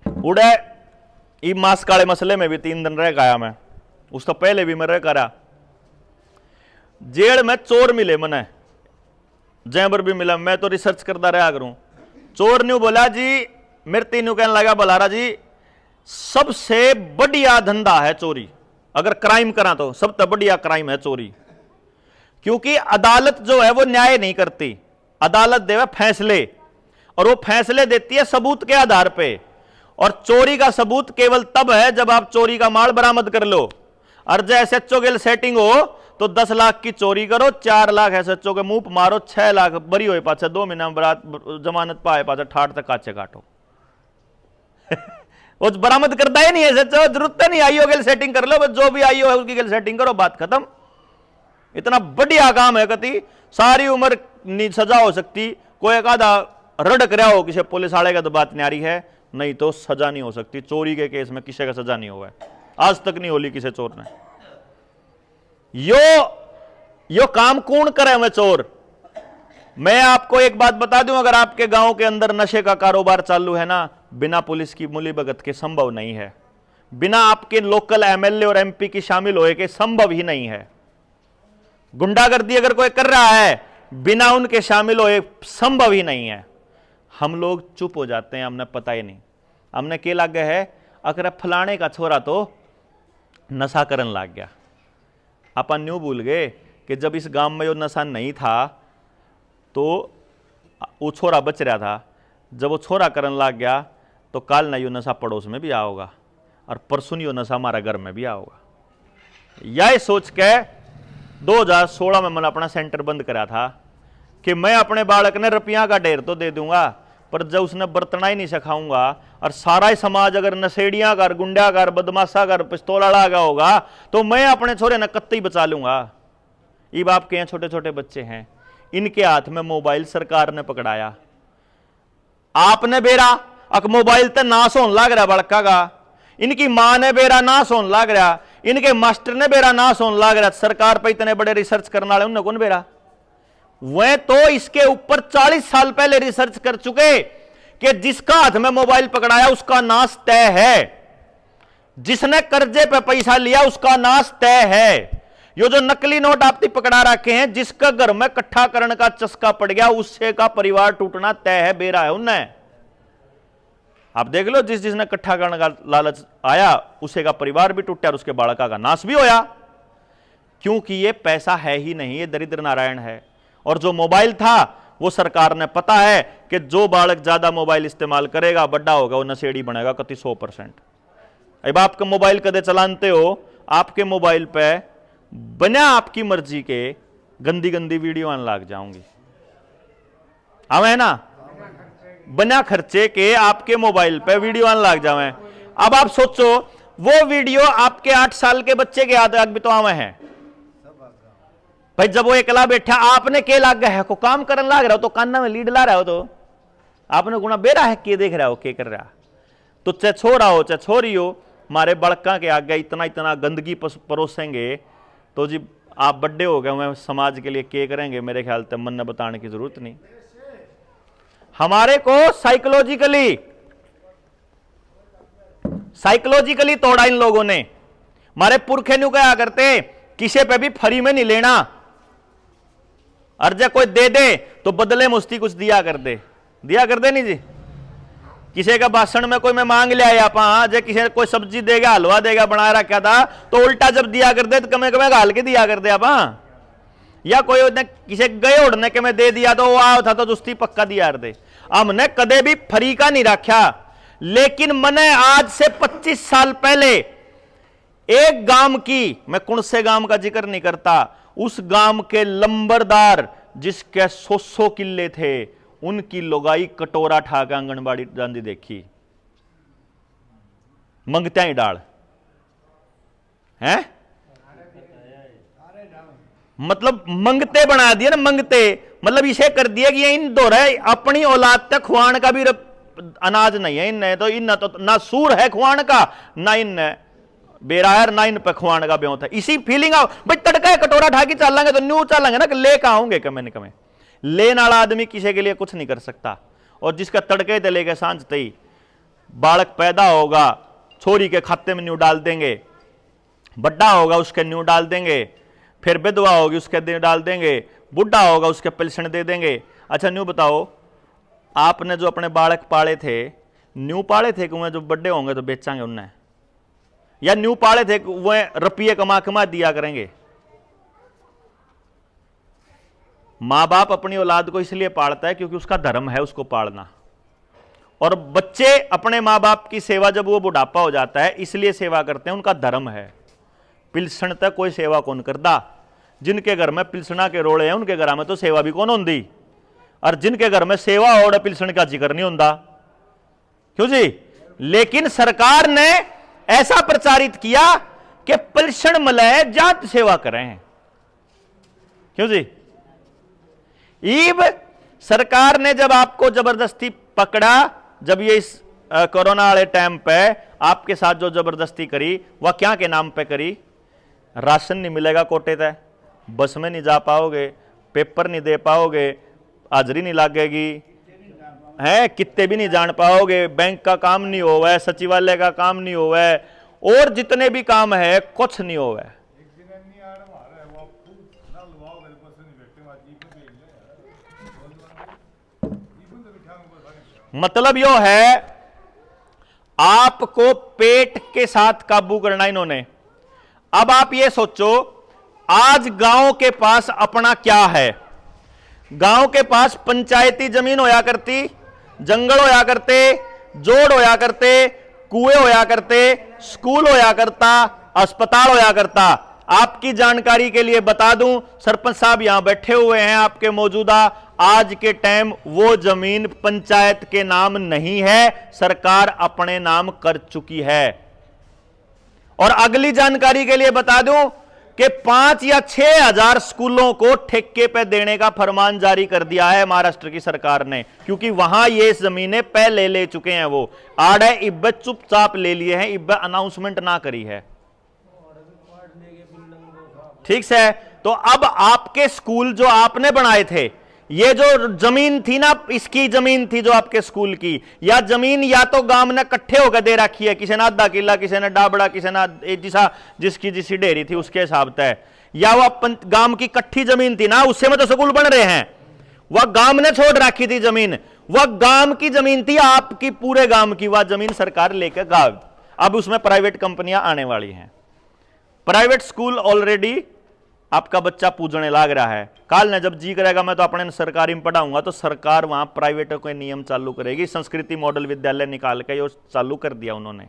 उड़े ई मांस काले मसले में भी 3 दिन रह गया मैं, उसको पहले भी मैं रह करा। जेल में चोर मिले मने, जैबर भी मिला, मैं तो रिसर्च करता रहा करूं। चोर ने बोला जी, मेरे तीनों कहने लगा बलारा जी सबसे बढ़िया धंधा है चोरी, अगर क्राइम करा तो सबसे बढ़िया क्राइम है चोरी। क्योंकि अदालत जो है वो न्याय नहीं करती, अदालत देवे फैसले, और वो फैसले देती है सबूत के आधार पे। और चोरी का सबूत केवल तब है जब आप चोरी का माल बरामद कर लो। और जैसे एसएचओ के सेटिंग हो तो 10 लाख की चोरी करो, 4 लाख एसएचओ के मुंह पे मारो, 6 लाख बरी हो पाछे 2 महीना बरात जमानत पाए पाछे ठाठ तक काचे काटो। वो बरामद करता ही नहीं है एसएचओ, जरूरत नहीं, आईओ के सेटिंग कर लो, बस जो भी आईओ है उसकी सेटिंग करो, बात खत्म। इतना बढ़िया काम है, कति सारी उम्र नहीं सजा हो सकती। कोई एक आधा रड़क रहा हो किसी पुलिस वाले का तो बात न्यारी है, नहीं तो सजा नहीं हो सकती। चोरी के केस में किसी का सजा नहीं हुआ है, आज तक नहीं होली किसी चोर ने। यो काम कौन करे में चोर। मैं आपको एक बात बता दूं, अगर आपके गांव के अंदर नशे का कारोबार चालू है ना, बिना पुलिस की मूली भगत के संभव नहीं है, बिना आपके लोकल एमएलए और एमपी की शामिल होए के संभव ही नहीं है। गुंडागर्दी अगर कोई कर रहा है बिना उनके शामिल होए संभव ही नहीं है। हम लोग चुप हो जाते हैं, हमने पता ही नहीं, हमने के लग गए है अगर फलाने का छोरा तो नशा करन लग गया। अपन न्यू भूल गए कि जब इस गांव में वो नशा नहीं था तो वो छोरा बच रहा था, जब वो छोरा करन लग गया तो काल ना यो नशा पड़ोस में भी आओगा और परसों यो नशा हमारा घर में भी आओगा। यह सोच के 2016 में मैंने अपना सेंटर बंद करा था कि मैं अपने बालक ने रुपया का ढेर तो दे दूंगा, पर जब उसने बरतना ही नहीं सिखाऊंगा और सारा ही समाज अगर नशेड़ियां कर, गुंडा कर, बदमाशा कर, पिस्तौला लगा होगा तो मैं अपने छोरे न कत्ते ही बचा लूंगा। ये बाप के यहाँ छोटे छोटे बच्चे हैं, इनके हाथ में मोबाइल सरकार ने पकड़ाया, आपने बेरा अक मोबाइल तो नाश होने लग रहा बड़का का, इनकी मां ने बेरा नाश होने लग रहा, इनके मास्टर ने बेरा नाश होने लग रहा। सरकार पर इतने बड़े रिसर्च करने वाले उन्हें कौन बेरा, वह तो इसके ऊपर 40 साल पहले रिसर्च कर चुके कि जिसका हाथ में मोबाइल पकड़ाया उसका नाश तय है, जिसने कर्जे पे पैसा लिया उसका नाश तय है। ये जो नकली नोट आपने पकड़ा रखे हैं, जिसका घर में इकट्ठा करने का चस्का पड़ गया उससे का परिवार टूटना तय है, बेरा है उन्हें। आप देख लो, जिसने इकट्ठा करने का लालच आया उसे का परिवार भी टूटा और उसके बालका का नाश भी होया, क्योंकि ये पैसा है ही नहीं, ये दरिद्र नारायण है। और जो मोबाइल था वो सरकार ने पता है कि जो बालक ज्यादा मोबाइल इस्तेमाल करेगा बड़ा होगा वो नशेड़ी बनेगा कति 100%। अब आपका मोबाइल कदे चलाते हो, आपके मोबाइल पे बिना आपकी मर्जी के गंदी गंदी वीडियो आने लग जाऊंगी, है ना, बिना खर्चे के आपके मोबाइल पे वीडियो आने लग जावे। अब आप सोचो वो वीडियो आपके 8 साल के बच्चे के याद भी तो आवे हैं भाई। जब वो एकला बैठा, आपने के लाग गया है को काम करने लाग रहा हो तो कान्ना में लीड ला रहा हो, तो आपने गुना बेरा है के देख रहा हो के कर रहा, तो चाहे छोरा हो चाहे छोरी हो, हमारे बड़का के आगे इतना इतना गंदगी परोसेंगे तो जी आप बड्डे हो गए, मैं समाज के लिए के करेंगे, मेरे ख्याल से मन ने बताने की जरूरत नहीं। हमारे को साइकोलॉजिकली तोड़ा इन लोगों ने। हमारे पुरखे न्यू क्या करते, किसी पे भी फ्री में नहीं लेना, और जब कोई दे दे तो बदले मुस्ती कुछ दिया कर दे नहीं जी। किसी का भाषण में कोई मैं मांग लिया आप, जो किसी कोई सब्जी देगा हलवा देगा बना रखा था, तो उल्टा जब दिया कर दे तो कमे कमे घाल के दिया कर दे आप। या कोई किसी गए उड़ने के में दे दिया तो वो आओ था तो जुस्ती पक्का दिया कर दे। हमने कदे भी फ्री का नहीं रखा, लेकिन मैंने आज से 25 साल पहले एक गांव की, मैं कौन से गांव का जिक्र नहीं करता, उस गांव के लंबरदार जिसके 100 किले थे, उनकी लोगाई कटोरा ठाकर आंगनबाड़ी जांदी देखी, मंगते ही डाल हैं, मतलब मंगते बना दिए ना, मंगते मतलब इसे कर दिया कि इन दो रहे अपनी औलाद तक खुआन का भी अनाज नहीं है इनने, तो इन तो ना सूर है खुआन का, ना इन बेरायर, ना इन पे खुआन का ब्यों था। इसी फीलिंग आओ भाई, तड़का कटोरा ढाकी चलेंगे तो न्यू चलेंगे ना, ले का आऊंगे कमे न कमे। लेने वाला आदमी किसी के लिए कुछ नहीं कर सकता, और जिसका तड़के से लेके सांझ तई बालक पैदा होगा, छोरी के खाते में न्यू डाल देंगे, बड्डा होगा उसके न्यू डाल देंगे, फिर विधवा होगी उसके डाल देंगे, बुढ़ा होगा उसके पेंशन दे देंगे। अच्छा न्यू बताओ, आपने जो अपने बालक पाले थे, न्यू पाले थे कि वह जो बड्डे होंगे तो बेचांगे उन्हें, या न्यू पाले थे कि वह रुपये कमा दिया करेंगे? मां बाप अपनी औलाद को इसलिए पालता है क्योंकि उसका धर्म है उसको पालना, और बच्चे अपने मां बाप की सेवा जब वो बुढ़ापा हो जाता है इसलिए सेवा करते हैं, उनका धर्म है। पिलसण तक कोई सेवा कौन करता? जिनके घर में पिलसना के रोड़े हैं उनके घर में तो सेवा भी कौन होती, और जिनके घर में सेवा और पिलसण का जिक्र नहीं होता, क्यों जी? लेकिन सरकार ने ऐसा प्रचारित किया कि पिलसण मलय जात सेवा करें, क्यों जी? ईब सरकार ने जब आपको जबरदस्ती पकड़ा, जब ये इस कोरोना वाले टाइम पे आपके साथ जो जबरदस्ती करी, वह क्या के नाम पे करी? राशन नहीं मिलेगा कोटे तय, बस में नहीं जा पाओगे, पेपर नहीं दे पाओगे, हाजरी नहीं लगेगी, है कितने भी नहीं जान पाओगे, बैंक का काम नहीं होवे, सचिवालय का काम नहीं होवे, और जितने भी काम है कुछ नहीं होवे। मतलब यो है आपको पेट के साथ काबू करना इन्होंने। अब आप ये सोचो, आज गांव के पास अपना क्या है? गांव के पास पंचायती जमीन होया करती, जंगल होया करते, जोड़ होया करते, कुएं होया करते, स्कूल होया करता, अस्पताल होया करता। आपकी जानकारी के लिए बता दूं, सरपंच साहब यहां बैठे हुए हैं आपके मौजूदा, आज के टाइम वो जमीन पंचायत के नाम नहीं है, सरकार अपने नाम कर चुकी है। और अगली जानकारी के लिए बता दूं कि 5 या 6 हजार स्कूलों को ठेके पे देने का फरमान जारी कर दिया है महाराष्ट्र की सरकार ने, क्योंकि वहां ये जमीनें पहले ले चुके हैं। वो आड़े इब्बे चुपचाप ले लिए हैं, इब्बे अनाउंसमेंट ना करी है, ठीक है। तो अब आपके स्कूल जो आपने बनाए थे, ये जो जमीन थी ना, इसकी जमीन थी जो आपके स्कूल की, या जमीन या तो गांव ने इकट्ठे होकर दे रखी है, किसी ने आधा किला, किसी ने डाबड़ा, किसी ने जिसकी जिसी डेरी थी उसके हिसाब से, या वह गांव की इकट्ठी जमीन थी ना, उससे में तो स्कूल बन रहे हैं। वह गांव ने छोड़ रखी थी जमीन, वह गांव की जमीन थी आपकी, पूरे गांव की, वह जमीन सरकार लेकर गांव। अब उसमें प्राइवेट कंपनियां आने वाली हैं। प्राइवेट स्कूल ऑलरेडी आपका बच्चा पूजने लाग रहा है। काल ने जब जी करेगा मैं तो अपने सरकारी में पढ़ाऊंगा, तो सरकार वहां प्राइवेटों के नियम चालू करेगी। संस्कृति मॉडल विद्यालय निकाल के ये चालू कर दिया उन्होंने।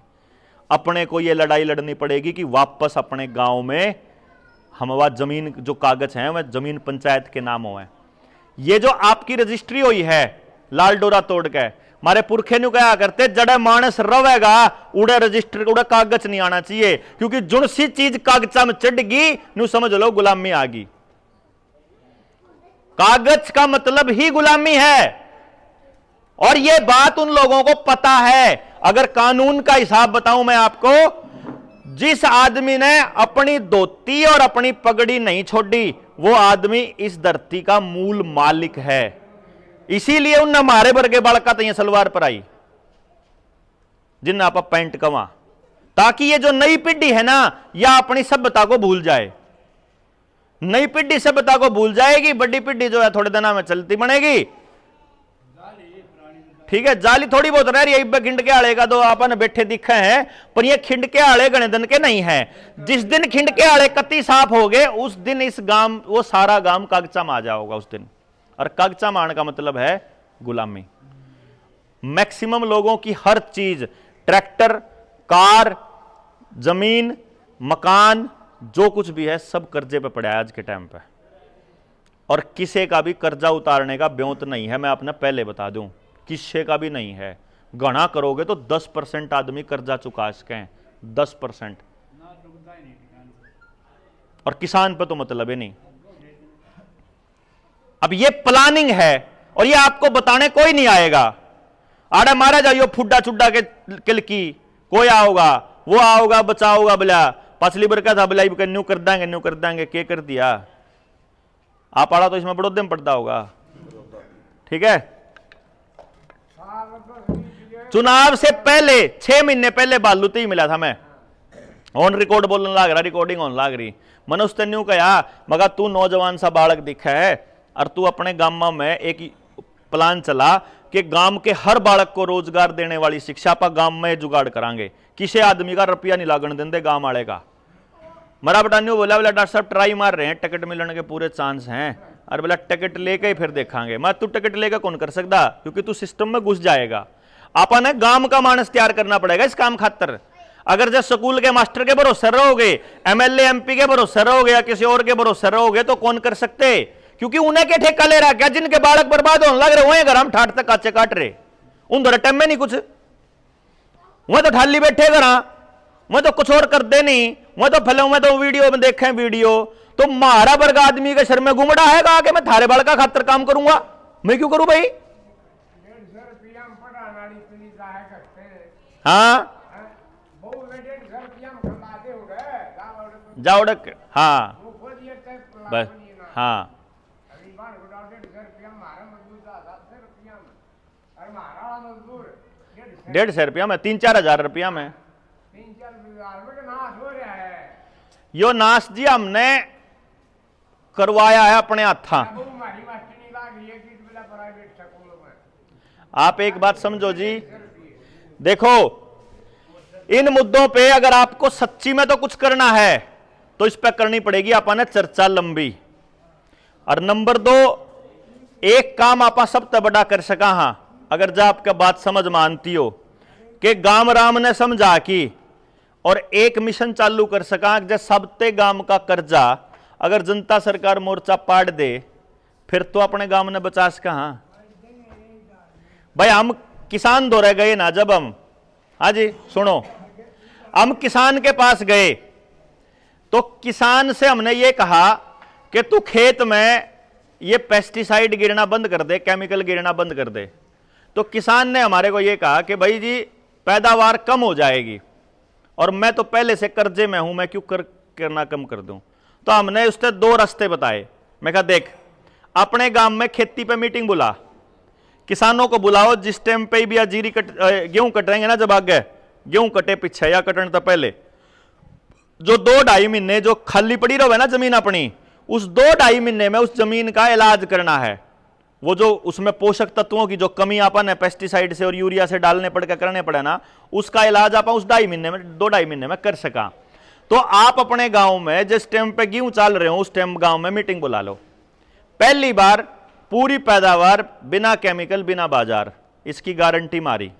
अपने को ये लड़ाई लड़नी पड़ेगी कि वापस अपने गांव में हम वह जमीन जो कागज हैं वह जमीन पंचायत के नाम हो। ये जो आपकी रजिस्ट्री हुई है लाल डोरा तोड़ के, मारे पुरखे नु कहा करते जड़े मानस रवेगा उड़े रजिस्टर उड़े कागज नहीं आना चाहिए, क्योंकि जुन सी चीज कागजा में चढ़ गई नु समझ लो गुलामी आ गई। कागज का मतलब ही गुलामी है, और यह बात उन लोगों को पता है। अगर कानून का हिसाब बताऊं मैं आपको, जिस आदमी ने अपनी धोती और अपनी पगड़ी नहीं छोड़ी वो आदमी इस धरती का मूल मालिक है। इसीलिए उन हमारे वर्गे बालका तो सलवार पर आई जिन आप पैंट कमा, ताकि ये जो नई पीढ़ी है ना यह अपनी सभ्यता को भूल जाए। नई पीढ़ी सभ्यता को भूल जाएगी, बड़ी पीढ़ी जो है थोड़े दिनों में चलती बनेगी। ठीक है, जाली थोड़ी बहुत रह रही है, खिंड के आले का तो अपन बैठे दिखे हैं, पर ये खिंड के आले गणे दिन के नहीं है। जिस दिन खिंड के आले कत्ती साफ हो गए उस दिन इस गांव वो सारा गांव कागचा में आ जाओगा उस दिन। और कागचा में आने का मतलब है गुलामी। मैक्सिमम लोगों की हर चीज, ट्रैक्टर, कार, जमीन, मकान, जो कुछ भी है सब कर्जे पे पड़ा है आज के टाइम पे। और किसी का भी कर्जा उतारने का ब्योंत नहीं है, मैं आपने पहले बता दूं, किसी का भी नहीं है। गणा करोगे तो 10% आदमी कर्जा चुका सके हैं, 10%। और किसान पे तो मतलब ही नहीं। अब ये प्लानिंग है और ये आपको बताने कोई नहीं आएगा। आड़ा मारा जाइयो फुड्डा चुड्डा के किल की, कोई आओगा वो आओगा बचाओगा, बोला पछली बार क्या था, बोला न्यू कर देंगे, क्या कर दिया आप आड़ा तो इसमें बड़ोदे में पड़ता होगा। ठीक है, चुनाव से पहले 6 महीने पहले बालूते ही मिला था मैं, ऑन रिकॉर्ड बोलने लग रहा, रिकॉर्डिंग होने लग रही। मैंने उसने न्यू कहा, मगर तू नौजवान सा बालक दिखा है और तू अपने गांव में एक प्लान चला कि गांव के हर बालक को रोजगार देने वाली शिक्षा पर गांव में जुगाड़ करांगे, किसी आदमी का रुपया नहीं लागण देंगे गांव वाले का। मरा बेटा न्यू बोला डॉक्टर साहब ट्राई मार रहे हैं, टिकट मिलने के पूरे चांस हैं। और बोला टिकट लेके ही फिर देखांगे। मैं तू टिकट लेकर कौन कर सकता, क्योंकि तू सिस्टम में घुस जाएगा। आपने गांव का मानस तैयार करना पड़ेगा इस काम खातर। अगर जब स्कूल के मास्टर के भरोसे रहोगे, एमएलए एमपी के भरोसे रहोगे या किसी और के भरोसे रहोगे तो कौन कर सकते, क्योंकि उन्हें के ठेका ले रहा क्या, जिनके बालक बर्बाद होने लग रहे वहीं घर हम ठाट तक काचे काट रहे, उन दो टाइम में नहीं कुछ, वह तो ठाली बैठे घर, वह तो कुछ और कर दे नहीं, वह तो फिल्म में तो वीडियो में देखे वीडियो। तो मारा वर्ग आदमी के सर में घुमड़ा है कि मैं थारे बालका खातर काम करूंगा, मैं क्यों करूं भाई। हाँ जाओ हाँ बस हाँ 150 रुपया में 3-4 हजार रुपया में यो नाश जी हमने करवाया है अपने हाथा। आप एक बात समझो जी, देखो इन मुद्दों पे अगर आपको सच्ची में तो कुछ करना है तो इस पे करनी पड़ेगी आपने चर्चा लंबी। और नंबर 2, एक काम आप सबसे बड़ा कर सका, हाँ अगर जब आपका बात समझ मानती हो कि गांव राम ने समझा की और एक मिशन चालू कर सका, जब सबते गांव का कर्जा अगर जनता सरकार मोर्चा पाट दे फिर तो अपने गांव ने बचा सका। हाँ भाई हम किसान दो रह गए ना, जब हम, हाँ जी सुनो, हम किसान के पास गए तो किसान से हमने ये कहा कि तू खेत में ये पेस्टिसाइड गिरना बंद कर दे, केमिकल गिरना बंद कर दे। तो किसान ने हमारे को ये कहा कि भाई जी पैदावार कम हो जाएगी और मैं तो पहले से कर्जे में हूं, मैं क्यों करना कम कर दूं। तो हमने उससे 2 रास्ते बताए। मैं कहा देख, अपने गांव में खेती पे मीटिंग बुला, किसानों को बुलाओ, जिस टाइम पे भी जीरी गेहूं कटेंगे ना, जब आगे गेहूं कटे पीछे या कटने तो पहले जो 2-2.5 महीने जो खाली पड़ी रहे ना जमीन अपनी, उस 2-2.5 महीने में उस जमीन का इलाज करना है। वो जो उसमें पोषक तत्वों की जो कमी अपन है पेस्टिसाइड से और यूरिया से डालने पड़ के करने पड़े ना, उसका इलाज आप उस 2-2.5 महीने में कर सका। तो आप अपने गांव में जिस टाइम पे गेहूं चल रहे हो उस टाइम गांव में मीटिंग बुला लो। पहली बार पूरी पैदावार बिना केमिकल बिना बाजार, इसकी गारंटी मारी।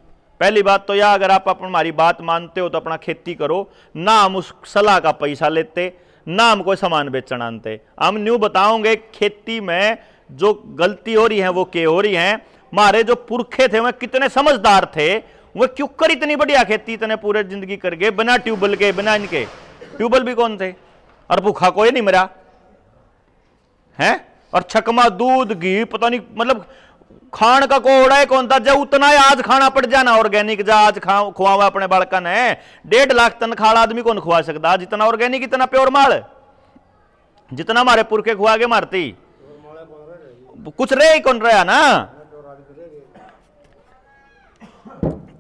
पहली बात तो यह, अगर आप हमारी बात मानते हो तो अपना खेती करो, ना हम उस सलाह का पैसा लेते, ना हम कोई सामान बेचना आनते। हम न्यू बताओगे खेती में जो गलती हो रही है वो क्या हो रही है। मारे जो पुरखे थे वह कितने समझदार थे, वह क्यों कर इतनी बढ़िया खेती इतने पूरे जिंदगी कर गए बिना ट्यूबवेल के, बिना इनके। ट्यूबवेल भी कौन थे, और भूखा कोई नहीं मरा है। और छकमा दूध घी पता नहीं, मतलब खान का कोड़ा है कौन था, जब उतना आज खाना पड़ जाना ऑर्गेनिक, जा आज खुआवा अपने बालका ने। 1.5 लाख टन खाल आदमी कौन खुआ सकता, जितना ऑर्गेनिक इतना प्योर माल, जितना हमारे पुरखे खुआ के मारती, कुछ रहे ही कौन रहा ना।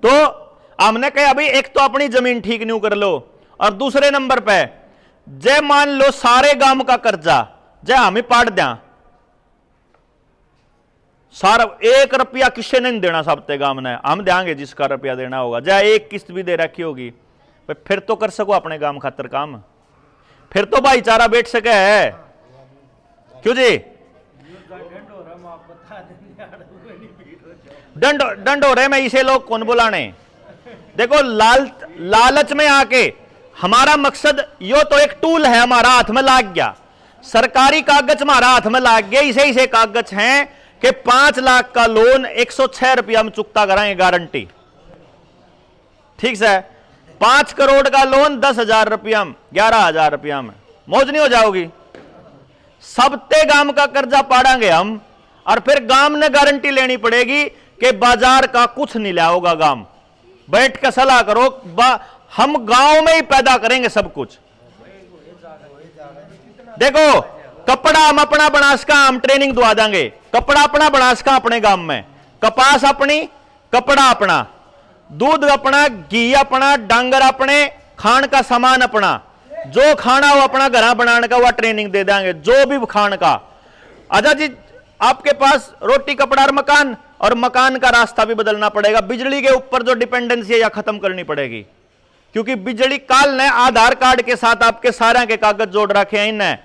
तो हमने कहा भाई एक तो अपनी जमीन ठीक नहीं कर लो, और दूसरे नंबर पे जय मान लो सारे गांव का कर्जा जय हम ही पाट दिया, सारा 1 रुपया किससे नहीं देना, सबते गांव ने हम देंगे जिसका रुपया देना होगा, जय एक किस्त भी दे रखी होगी, फिर तो कर सको अपने गांव खातर काम, फिर तो भाईचारा बैठ सके है। क्यों जी दंड हो रहे में इसे लोग कौन बुलाने। देखो लालच में आके हमारा मकसद यो तो एक टूल है हमारा हाथ में लाग गया, सरकारी कागज हमारा हाथ में लाग गया, इसे कागज हैं कि 5 लाख का लोन 106 रुपया में चुकता कराएंगे गारंटी, ठीक है। 5 करोड़ का लोन 10,000 रुपया में, 11,000 रुपया में, मौज नहीं हो जाओगी। सबते गांव का कर्जा पाड़ांगे हम, और फिर गांव ने गारंटी लेनी पड़ेगी कि बाजार का कुछ नहीं लिया होगा, गांव बैठ के सलाह करो, हम गांव में ही पैदा करेंगे सब कुछ। देखो कपड़ा हम अपना बना सका, हम ट्रेनिंग दुआ देंगे, कपड़ा अपना बना सका अपने गांव में, कपास अपनी, कपड़ा अपना, दूध अपना, घी अपना, डांगर अपने, खान का सामान अपना, जो खाना वो अपना घर बनाने का, वह ट्रेनिंग दे देंगे, जो भी खान का। अच्छा जी आपके पास रोटी कपड़ा और मकान, और मकान का रास्ता भी बदलना पड़ेगा, बिजली के ऊपर जो डिपेंडेंसी है या खत्म करनी पड़ेगी, क्योंकि बिजली काल ने आधार कार्ड के साथ आपके सारे के कागज जोड़ रखे हैं इन्हें,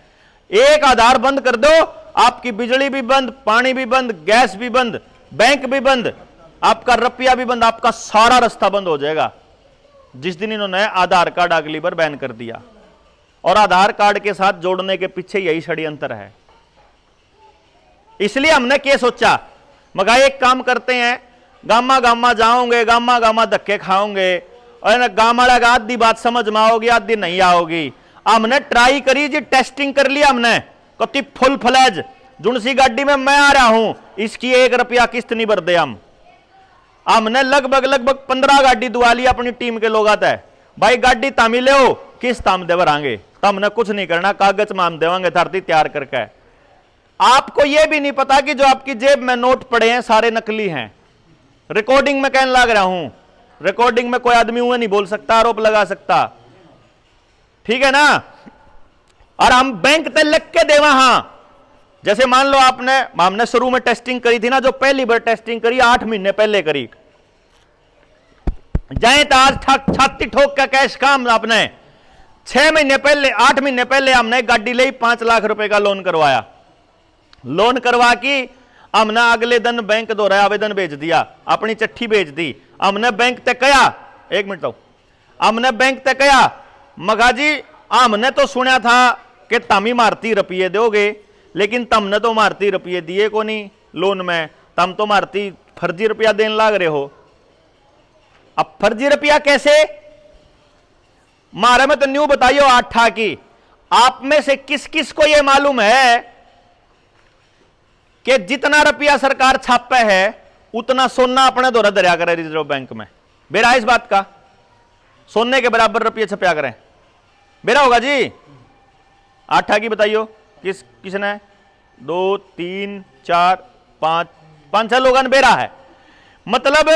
एक आधार बंद कर दो आपकी बिजली भी बंद, पानी भी बंद, गैस भी बंद, बैंक भी बंद, आपका रुपया भी बंद, आपका सारा रास्ता बंद हो जाएगा। जिस दिन इन्होंने आधार कार्ड अगली बार बैन कर दिया, और आधार कार्ड के साथ जोड़ने के पीछे यही षड्यंत्र है। इसलिए हमने क्या सोचा, मगा एक काम करते हैं, गामा गामा जाओगे, गामा गामा धक्के खाओगे, और गामा लगा आधी बात समझ में आओगी, आधी नहीं आओगी। हमने ट्राई करी जी, टेस्टिंग कर लिया हमने, कति फुल फ्लैज जुनसी गाड़ी में मैं आ रहा हूं, इसकी 1 रुपया किस्त नहीं भर दे हमने लगभग 15 गाड़ी दुआ ली अपनी टीम के लोग आता है, भाई गाड़ी तामी ले हो, किस्त हम दे भरांगे, तो हमने कुछ नहीं करना, कागज में हम देवांगे धरती तैयार करके। आपको यह भी नहीं पता कि जो आपकी जेब में नोट पड़े हैं सारे नकली हैं। रिकॉर्डिंग में कहने लग रहा हूं, रिकॉर्डिंग में कोई आदमी हुए नहीं बोल सकता, आरोप लगा सकता, ठीक है ना। और हम बैंक तक लिख के दे वहां, जैसे मान लो हमने शुरू में टेस्टिंग करी थी ना, जो पहली बार टेस्टिंग करी 8 महीने पहले करी, जाए तो आज छाती ठोक का कैश काम आपने 6 महीने पहले, 8 महीने पहले हमने गाड़ी ली, 5 लाख रुपए का लोन करवाया, लोन करवा की हमने अगले दिन बैंक द्वारा आवेदन भेज दिया, अपनी चिट्ठी भेज दी। हमने बैंक तक कया, 1 मिनट तो, हमने बैंक तक कया, मगा जी हमने तो सुना था कि तमी मारती रुपये दोगे, लेकिन तमने तो मारती रुपये दिए को नहीं लोन में, तम तो मारती फर्जी रुपया देने लाग रहे हो। अब फर्जी रुपया कैसे मारे में तो न्यू बताइयो आठा की, आप में से किस किस को यह मालूम है कि जितना रुपया सरकार छापे है उतना सोना अपने द्वारा दरिया करे रिजर्व बैंक में, बेरा इस बात का, सोने के बराबर रुपये छपया करें, बेरा होगा जी। आठा की बताइयो किसने, 2 3 4 5 5-6 लोगों ने बेरा है, मतलब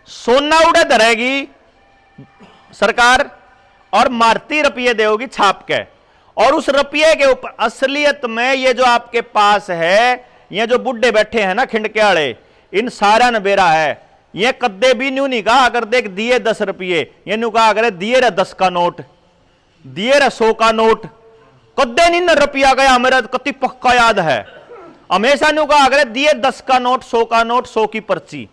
सोना उड़े धरेगी सरकार और मारती रुपये देगी छाप के, और उस रुपये के ऊपर असलियत में ये जो आपके पास है, ये जो बुढ़े बैठे हैं ना खिंडके वाले, इन सारा ने बेरा है। ये कद्दे भी न्यू नहीं कहा अगर देख दिए 10 रुपये, ये न्यू कहा अगर दिए रे 10 का नोट, दिए रे 100 का नोट, कद्दे नहीं न रुपया गया, मेरा कति पक्का याद है, हमेशा न्यू कहा अगर दिए 10 का नोट, 100 का नोट, 100 की पर्ची,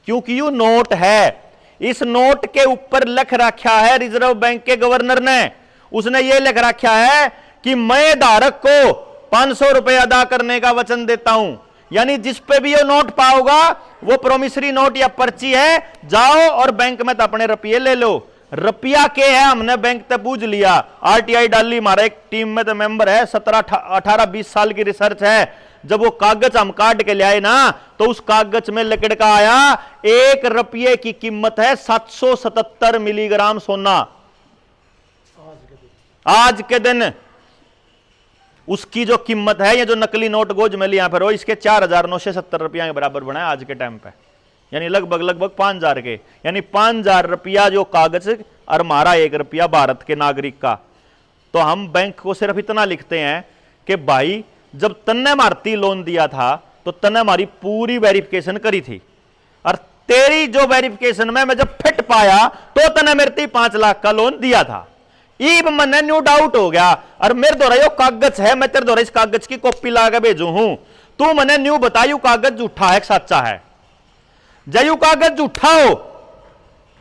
क्योंकि यू नोट है। इस नोट के ऊपर लिख रखा है रिजर्व बैंक के गवर्नर ने, उसने ये लिख रखा है कि मैं धारक को 500 रुपए अदा करने का वचन देता हूं, यानी जिस पे भी ये नोट पाओगा वो प्रोमिसरी नोट या पर्ची है, जाओ और बैंक में तो अपने रुपये ले लो। रुपया के है हमने बैंक तक पूछ लिया, आरटीआई डाली, हमारा एक टीम में तो मेंबर है, 17-18-20 साल की रिसर्च है। जब वो कागज हम काट के ले आए ना तो उस कागज में लकड़ का आया 1 रुपये की कीमत है 777 मिलीग्राम सोना। आज के दिन उसकी जो कीमत है, ये जो नकली नोट गोज में लिया फिर वो इसके 4,970 रुपया के बराबर बना है आज के टाइम पे, यानी लगभग 5,000 के, यानी 5,000 रुपया जो कागज और हमारा 1 रुपया भारत के नागरिक का। तो हम बैंक को सिर्फ इतना लिखते हैं कि भाई जब तन्ने मारती लोन दिया था तो तन्ने हमारी पूरी वेरिफिकेशन करी थी, और तेरी जो वेरिफिकेशन में मैं जब फिट पाया तो तन्ने मेरे 5 लाख का लोन दिया था। ईब मने न्यू डाउट हो गया, और मेरे द्वारा यो कागज है, मैं तेरे द्वारा इस कागज की कॉपी लाके भेजू हूं, तू मने न्यू बतायू कागज झूठा है सच्चा है। जयू कागज झूठा हो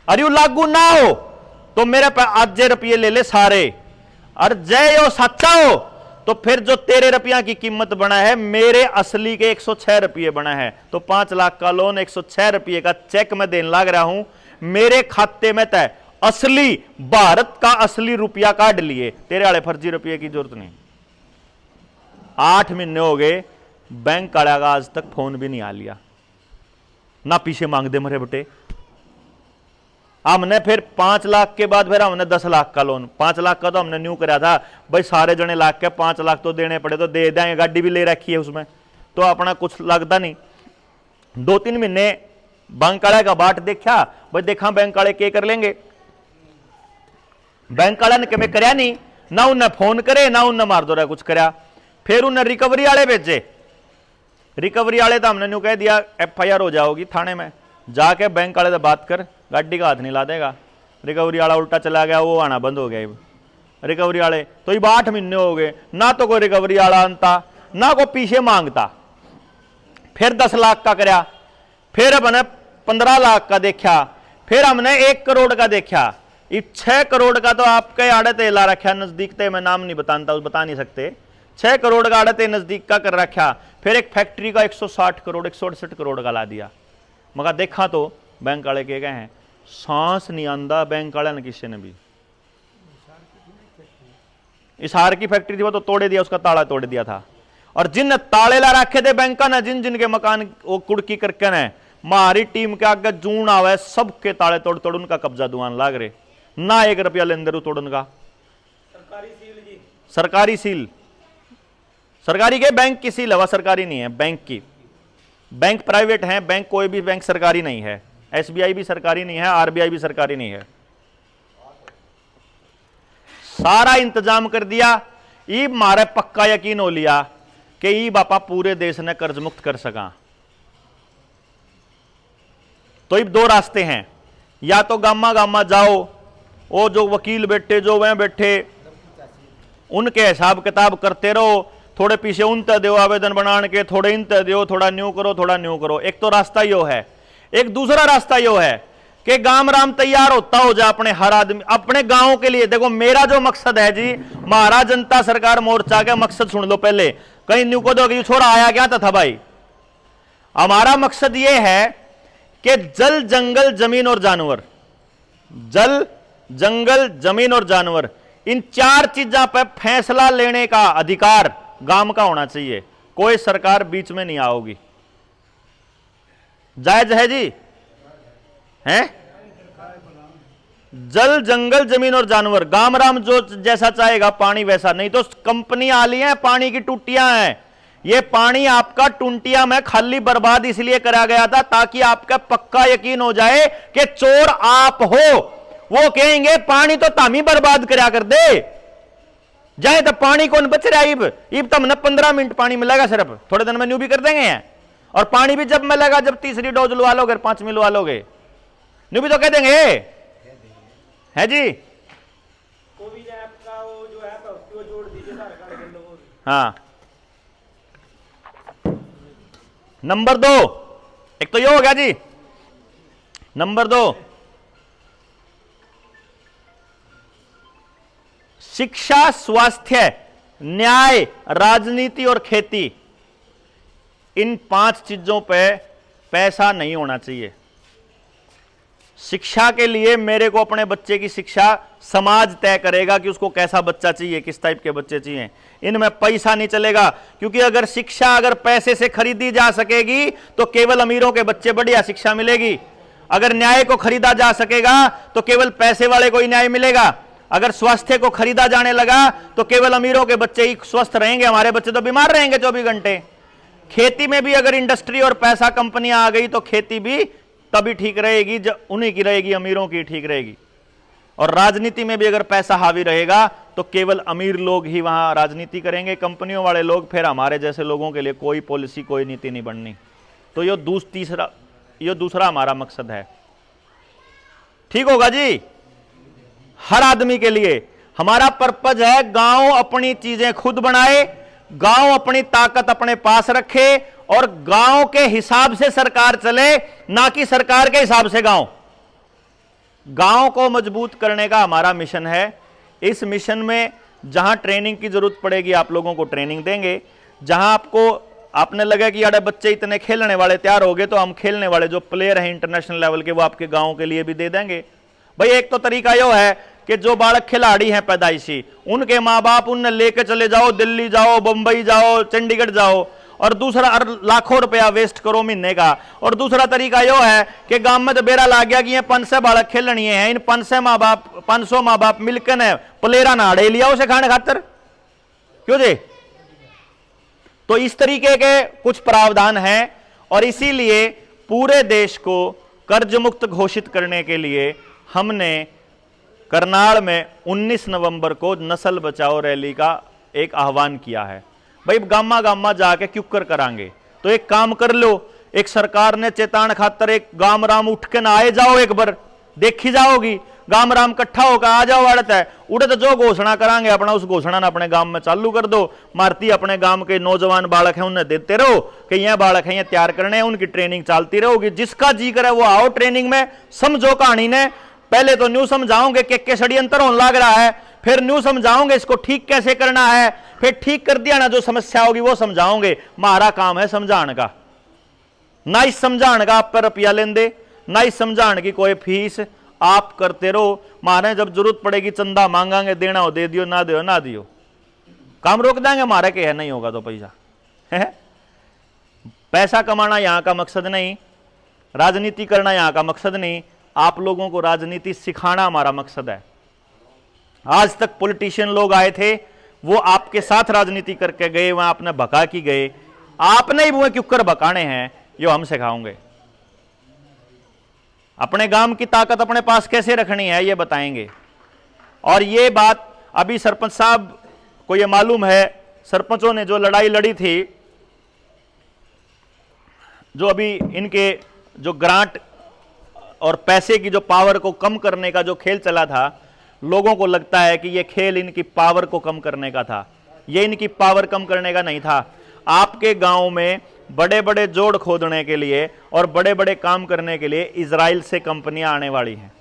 और यू लागू ना हो तो मेरे पे आज रुपये ले ले सारे, और जय यो सच्चा हो तो फिर जो तेरे रुपया की कीमत बना है मेरे असली के 106 रुपये बना है। तो 5 लाख का लोन 106 रुपये का चेक मैं देने लग रहा हूं, मेरे खाते में तय असली भारत का असली रुपया काट लिए, तेरे वाले फर्जी रुपये की जरूरत नहीं। 8 महीने हो गए, बैंक वाला का आज तक फोन भी नहीं आ लिया, ना पीछे मांग दे मरे बेटे। हमने फिर 5 लाख के बाद फिर हमने 10 लाख का लोन, 5 लाख का तो हमने न्यू कराया था भाई, सारे जने लाख के 5 लाख तो देने पड़े तो दे देंगे, गाड़ी भी ले रखी है उसमें तो अपना कुछ लगता नहीं। 2-3 महीने बैंक वाले का बाट देखा भाई, देखा बैंक वाले के कर लेंगे, बैंक वाले ने मैं करया नहीं, ना उन्हें फोन करे ना उन्हें मार दो रहा कुछ करया। फिर उन्हें रिकवरी वाले भेजे, रिकवरी वाले तो हमने न्यू कह दिया FIR हो जाओगी थाने में, जाके बैंक वाले से बात कर, गाड़ी का हाथ नहीं ला देगा। रिकवरी वाला उल्टा चला गया, वो आना बंद हो गया। रिकवरी वाले तो ये 8 महीने हो गए, ना तो कोई रिकवरी वाला आनता ना कोई पीछे मांगता। फिर 10 लाख का करया, फिर हमने 15 लाख का देखा, फिर हमने 1 करोड़ का देखा। 6 करोड़ का तो आपके आड़े ला रखा नजदीक थे, मैं नाम नहीं बता नहीं सकते, 6 करोड़ का आड़े नजदीक का कर रखा। फिर एक फैक्ट्री का 160 करोड़ 168 करोड़ का ला दिया। मगर देखा तो बैंक वाले के गए हैं, सांस नहीं आंदा बैंक वाले ने किसी ने भी। इसार की फैक्ट्री थी वो तो तोड़े दिया, उसका ताला तोड़ दिया था। और जिन ताले ला रखे थे बैंक का ना, जिन जिन के मकान वो कुड़की करके ने, हमारी टीम के आगे जून आवे सबके ताले तोड़ तोड़ उनका कब्जा दुआन लाग रहे, ना 1 रुपया लेंदर तोड़न का। सरकारी सील जी, सरकारी सील, सरकारी के बैंक की सील हवा सरकारी नहीं है, बैंक की। बैंक प्राइवेट है, बैंक कोई भी बैंक सरकारी नहीं है, SBI भी सरकारी नहीं है, RBI भी सरकारी नहीं है। सारा इंतजाम कर दिया, ई मारे पक्का यकीन हो लिया कि ई बापा पूरे देश ने कर्ज मुक्त कर सका। तो अब 2 रास्ते हैं, या तो गामा गामा जाओ, वो जो वकील बैठे जो वह बैठे उनके हिसाब किताब करते रहो, थोड़े पीछे उनते दो आवेदन बनाने के, थोड़े इनते दो, थोड़ा न्यू करो थोड़ा न्यू करो। एक तो रास्ता यो है। एक दूसरा रास्ता यो है कि गांव राम तैयार होता हो जा अपने हर आदमी अपने गांव के लिए। देखो मेरा जो मकसद है जी, महाराज जनता सरकार मोर्चा का मकसद सुन लो पहले, कहीं न्यू को दो कि छोरा आया क्या था भाई। हमारा मकसद ये है कि जल जंगल जमीन और जानवर, जल जंगल जमीन और जानवर, इन 4 चीजों पर फैसला लेने का अधिकार गांव का होना चाहिए, कोई सरकार बीच में नहीं आओगी। जायज है जी, हैं? जल जंगल जमीन और जानवर, गांव राम जो जैसा चाहेगा पानी वैसा, नहीं तो कंपनी आ ली है, पानी की टूटियां हैं। ये पानी आपका टुंटिया में खाली बर्बाद इसलिए करा गया था ताकि आपका पक्का यकीन हो जाए कि चोर आप हो। वो कहेंगे पानी तो तामी बर्बाद करा कर दे, जाए तो पानी कौन बच रहा है। इब तो हमने 15 मिनट पानी मिलेगा सिर्फ, थोड़े दिन में न्यू भी कर देंगे हैं। और पानी भी जब मिलेगा जब 3री डोज लुआ लोगे, 5वीं लुआ लोगे, न्यू भी तो कह देंगे है जी। कोविड ऐप का वो जो ऐप है उसको जोड़ दीजिए आधार कार्ड के लोगों की। हाँ, नंबर 2, एक तो ये हो गया जी। नंबर 2, शिक्षा, स्वास्थ्य, न्याय, राजनीति और खेती, इन 5 चीजों पे पैसा नहीं होना चाहिए। शिक्षा के लिए मेरे को अपने बच्चे की शिक्षा समाज तय करेगा कि उसको कैसा बच्चा चाहिए, किस टाइप के बच्चे चाहिए। इनमें पैसा नहीं चलेगा, क्योंकि अगर शिक्षा अगर पैसे से खरीदी जा सकेगी तो केवल अमीरों के बच्चे बढ़िया शिक्षा मिलेगी। अगर न्याय को खरीदा जा सकेगा तो केवल पैसे वाले को ही न्याय मिलेगा। अगर स्वास्थ्य को खरीदा जाने लगा तो केवल अमीरों के बच्चे ही स्वस्थ रहेंगे, हमारे बच्चे तो बीमार रहेंगे 24 घंटे। खेती में भी अगर इंडस्ट्री और पैसा कंपनियां आ गई तो खेती भी तभी ठीक रहेगी जब उन्हीं की रहेगी, अमीरों की ठीक रहेगी। और राजनीति में भी अगर पैसा हावी रहेगा तो केवल अमीर लोग ही वहां राजनीति करेंगे, कंपनियों वाले लोग, फिर हमारे जैसे लोगों के लिए कोई पॉलिसी कोई नीति नहीं बननी। तो ये दूसरा हमारा मकसद है। ठीक होगा जी। हर आदमी के लिए हमारा पर्पज है गांव अपनी चीजें खुद बनाए, गांव अपनी ताकत अपने पास रखे और गांव के हिसाब से सरकार चले, ना कि सरकार के हिसाब से गांव। गांव को मजबूत करने का हमारा मिशन है। इस मिशन में जहां ट्रेनिंग की जरूरत पड़ेगी आप लोगों को ट्रेनिंग देंगे। जहां आपने लगा कि यार बच्चे इतने खेलने वाले तैयार हो गए तो हम खेलने वाले जो प्लेयर हैं इंटरनेशनल लेवल के वो आपके गांव के लिए भी दे देंगे। भाई एक तो तरीका यह है कि जो बालक खिलाड़ी हैं पैदाइशी, उनके माँ बाप उन्हें लेके चले जाओ, दिल्ली जाओ, बंबई जाओ, चंडीगढ़ जाओ, और दूसरा लाखों रुपया वेस्ट करो महीने का। और दूसरा तरीका यह है कि गांव में तो बेरा ला गया कि ये 500 बालक खेलनी है, इन 500 माँ बाप मिलकर ने प्लेरा नाड़े लिया उसे खाने खातर, क्यों जी। तो इस तरीके के कुछ प्रावधान हैं और इसीलिए पूरे देश को कर्ज मुक्त घोषित करने के लिए हमने करनाल में 19 नवंबर को नस्ल बचाओ रैली का एक आह्वान किया है। भाई गामा गामा जाके क्यों करांगे, तो एक काम कर लो, एक सरकार ने चेतान खातर एक गाम राम उठ के ना आए जाओ, एक बार देखी जाओगी, गाम राम इकट्ठा होकर आ जाओ। अड़त है उड़े तो जो घोषणा करांगे अपना उस घोषणा ने अपने गांव में चालू कर दो। मारती अपने गांव के नौजवान बालक हैं उन्हें देते रहो कि यह बालक हैं ये तैयार करने हैं, उनकी ट्रेनिंग चलती रहोगी। जिसका जी करे वो आओ ट्रेनिंग में, समझो कहानी ने। पहले तो न्यू समझाओगे के षड्यंत्र होने लग रहा है, फिर न्यू समझाओगे इसको ठीक कैसे करना है, फिर ठीक कर दिया ना जो समस्या होगी वो समझाओगे। हमारा काम है समझाने का, ना इस समझाने का आप पर रुपया लेंदे, ना इस समझाने की कोई फीस, आप करते रहो। मारे जब जरूरत पड़ेगी चंदा मांगांगे, देना हो दे दियो, ना दियो ना दियो, काम रोक देंगे हमारे के है, नहीं होगा तो पैसा है। पैसा कमाना यहां का मकसद नहीं, राजनीति करना यहां का मकसद नहीं, आप लोगों को राजनीति सिखाना हमारा मकसद है। आज तक पॉलिटिशियन लोग आए थे, वो आपके साथ राजनीति करके गए, वहां आपने भगा की गए, आपने ही वो क्यों भगाने हैं, यो हम सिखाओगे। अपने गांव की ताकत अपने पास कैसे रखनी है ये बताएंगे। और ये बात अभी सरपंच साहब को ये मालूम है, सरपंचों ने जो लड़ाई लड़ी थी, जो अभी इनके जो ग्रांट और पैसे की जो पावर को कम करने का जो खेल चला था, लोगों को लगता है कि ये खेल इनकी पावर को कम करने का था। ये इनकी पावर कम करने का नहीं था। आपके गांव में बड़े बड़े जोड़ खोदने के लिए और बड़े बड़े काम करने के लिए इजराइल से कंपनियां आने वाली हैं।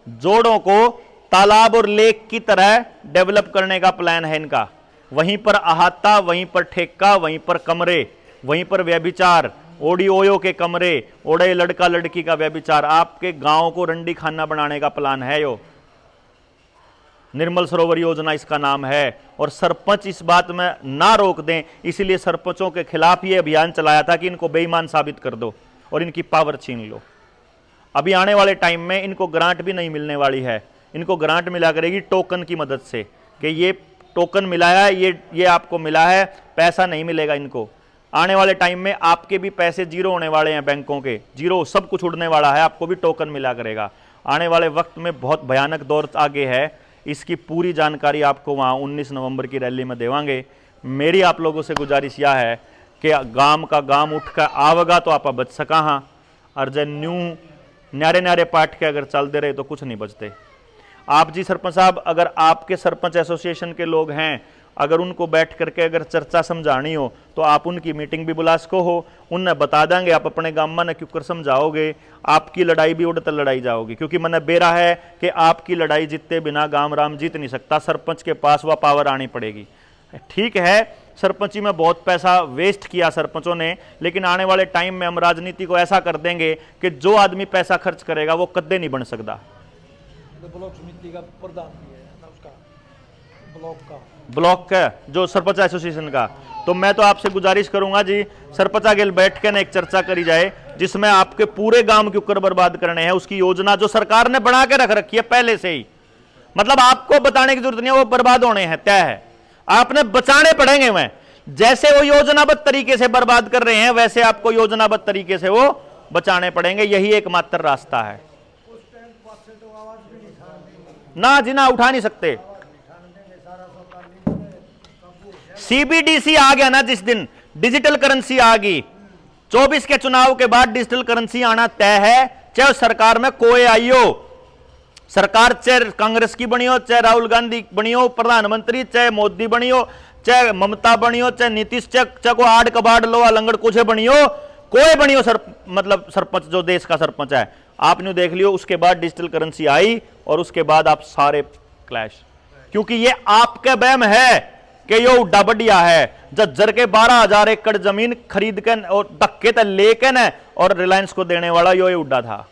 जोड़ों को तालाब और लेक की तरह डेवलप करने का प्लान है इनका। वहीं पर अहाता, वहीं पर ठेका, वहीं पर कमरे, वहीं पर व्यभिचार, ओडी ओयो के कमरे, ओडे लड़का लड़की का व्यभिचार। आपके गांव को रंडी खाना बनाने का प्लान है। यो निर्मल सरोवर योजना इसका नाम है। और सरपंच इस बात में ना रोक दें, इसलिए सरपंचों के खिलाफ ये अभियान चलाया था कि इनको बेईमान साबित कर दो और इनकी पावर छीन लो। अभी आने वाले टाइम में इनको ग्रांट भी नहीं मिलने वाली है, इनको ग्रांट मिला करेगी टोकन की मदद से, कि ये टोकन मिला है, ये आपको मिला है, पैसा नहीं मिलेगा इनको। आने वाले टाइम में आपके भी पैसे जीरो होने वाले हैं, बैंकों के जीरो, सब कुछ उड़ने वाला है, आपको भी टोकन मिला करेगा। आने वाले वक्त में बहुत भयानक दौर आगे है, इसकी पूरी जानकारी आपको वहाँ 19 नवंबर की रैली में देवांगे। मेरी आप लोगों से गुजारिश यह है कि गांव का गांव उठ कर आवेगा तो आप बच सका। हाँ, और जब न्यू न्यारे न्यारे पाठ के अगर चलते रहे तो कुछ नहीं बचते। आप जी सरपंच साहब, अगर आपके सरपंच एसोसिएशन के लोग हैं, अगर उनको बैठ करके अगर चर्चा समझानी हो तो आप उनकी मीटिंग भी बुला सको हो, उन्हें बता देंगे, आप अपने गाँव में क्यों कर समझाओगे, आपकी लड़ाई भी उड़ते लड़ाई जाओगी। क्योंकि मैंने बेरा है कि आपकी लड़ाई जीतते बिना गांव राम जीत नहीं सकता, सरपंच के पास वह पावर आनी पड़ेगी। ठीक है, सरपंची में बहुत पैसा वेस्ट किया सरपंचों ने, लेकिन आने वाले टाइम में हम राजनीति को ऐसा कर देंगे कि जो आदमी पैसा खर्च करेगा वो कद्दे नहीं बन सकता। ब्लॉक समिति का प्रधान भी है ना, उसका ब्लॉक का जो सरपंच एसोसिएशन का। तो मैं तो आपसे गुजारिश करूंगा जी, सरपंच आगे बैठ के ना एक चर्चा करी जाए जिसमें आपके पूरे गांव के ऊपर बर्बाद करने हैं, उसकी योजना जो सरकार ने बना के रख रखी है पहले से ही, मतलब आपको बताने की जरूरत नहीं है, वो बर्बाद होने हैं, तय है, आपने बचाने पड़ेंगे। वह जैसे वो योजनाबद्ध तरीके से बर्बाद कर रहे हैं वैसे आपको योजनाबद्ध तरीके से वो बचाने पड़ेंगे, यही एकमात्र रास्ता है। ना जी ना, उठा नहीं सकते। सीबीडीसी आ गया ना जिस दिन, डिजिटल करेंसी आ गई, 24 के चुनाव के बाद डिजिटल करेंसी आना तय है, चाहे सरकार में कोई आई हो, सरकार चाहे कांग्रेस की बनी हो, चाहे राहुल गांधी बनी हो प्रधानमंत्री, चाहे मोदी बनी हो, चाहे ममता बनी हो, चाहे नीतीश, चाहे को आड़ कबाड़ लोहा लंगड़ कुछ बनी हो, कोई बनी हो मतलब सरपंच जो देश का सरपंच है, आपने देख लियो। उसके बाद डिजिटल करेंसी आई और उसके बाद आप सारे क्लैश, क्योंकि ये आपके वहम है कि ये उड्डा बढ़िया है, जज्जर के 12,000 एकड़ जमीन खरीद के और धक्के तक लेके न और रिलायंस को देने वाला यो उड्डा था,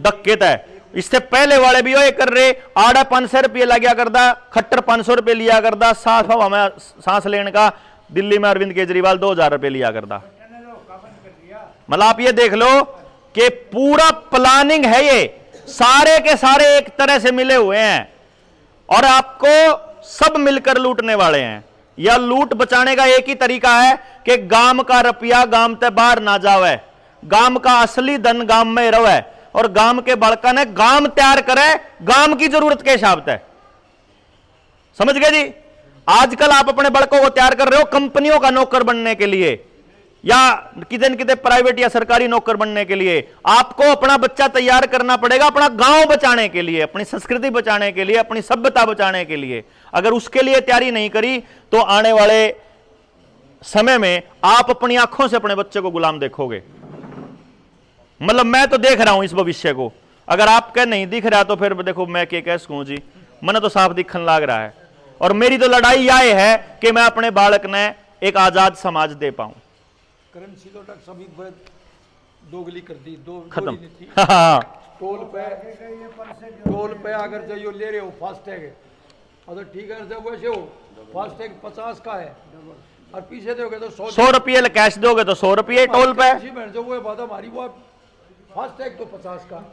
धक्के तक। इससे पहले वाले भी ये कर रहे, आड़ा 500 रुपये लगा करदा, खट्टर 500 रुपये लिया करदा, साफ हमें सांस लेने का दिल्ली में अरविंद केजरीवाल 2,000 रुपये लिया करदा। मतलब आप ये देख लो कि पूरा प्लानिंग है, ये सारे के सारे एक तरह से मिले हुए हैं और आपको सब मिलकर लूटने वाले हैं। यह लूट बचाने का एक ही तरीका है कि गांव का रुपया गांव ते बाहर ना जावे, गांव का असली धन गांव में रहे और गांव के बड़का ने गांव तैयार करे गांव की जरूरत के हिसाब से। समझ गए जी? आजकल आप अपने बड़कों को तैयार कर रहे हो कंपनियों का नौकर बनने के लिए या किधर न किधर प्राइवेट या सरकारी नौकर बनने के लिए। आपको अपना बच्चा तैयार करना पड़ेगा अपना गांव बचाने के लिए, अपनी संस्कृति बचाने के लिए, अपनी सभ्यता बचाने के लिए। अगर उसके लिए तैयारी नहीं करी तो आने वाले समय में आप अपनी आंखों से अपने बच्चे को गुलाम देखोगे। मतलब मैं तो देख रहा हूं इस भविष्य को, अगर आपका नहीं दिख रहा तो फिर देखो मैं क्या कह सकूं जी, मैंने तो साफ दिखने लग रहा है। और मेरी तो लड़ाई यह है कि मैं अपने बालक ने एक आजाद समाज दे पाऊं। करेंसी तो तक सभी दोगली कर दी, दो खत्म। टोल पे अगर जो ले रहे हो फास्टैग है, अगर ठीक है जब वैसे हो फास्टैग 50 का है और पीछे दोगे तो 100 रुपये कैश दोगे तो 100 रुपये टोल पे। जो वो बात हमारी वो फास्टैग तो 50 का।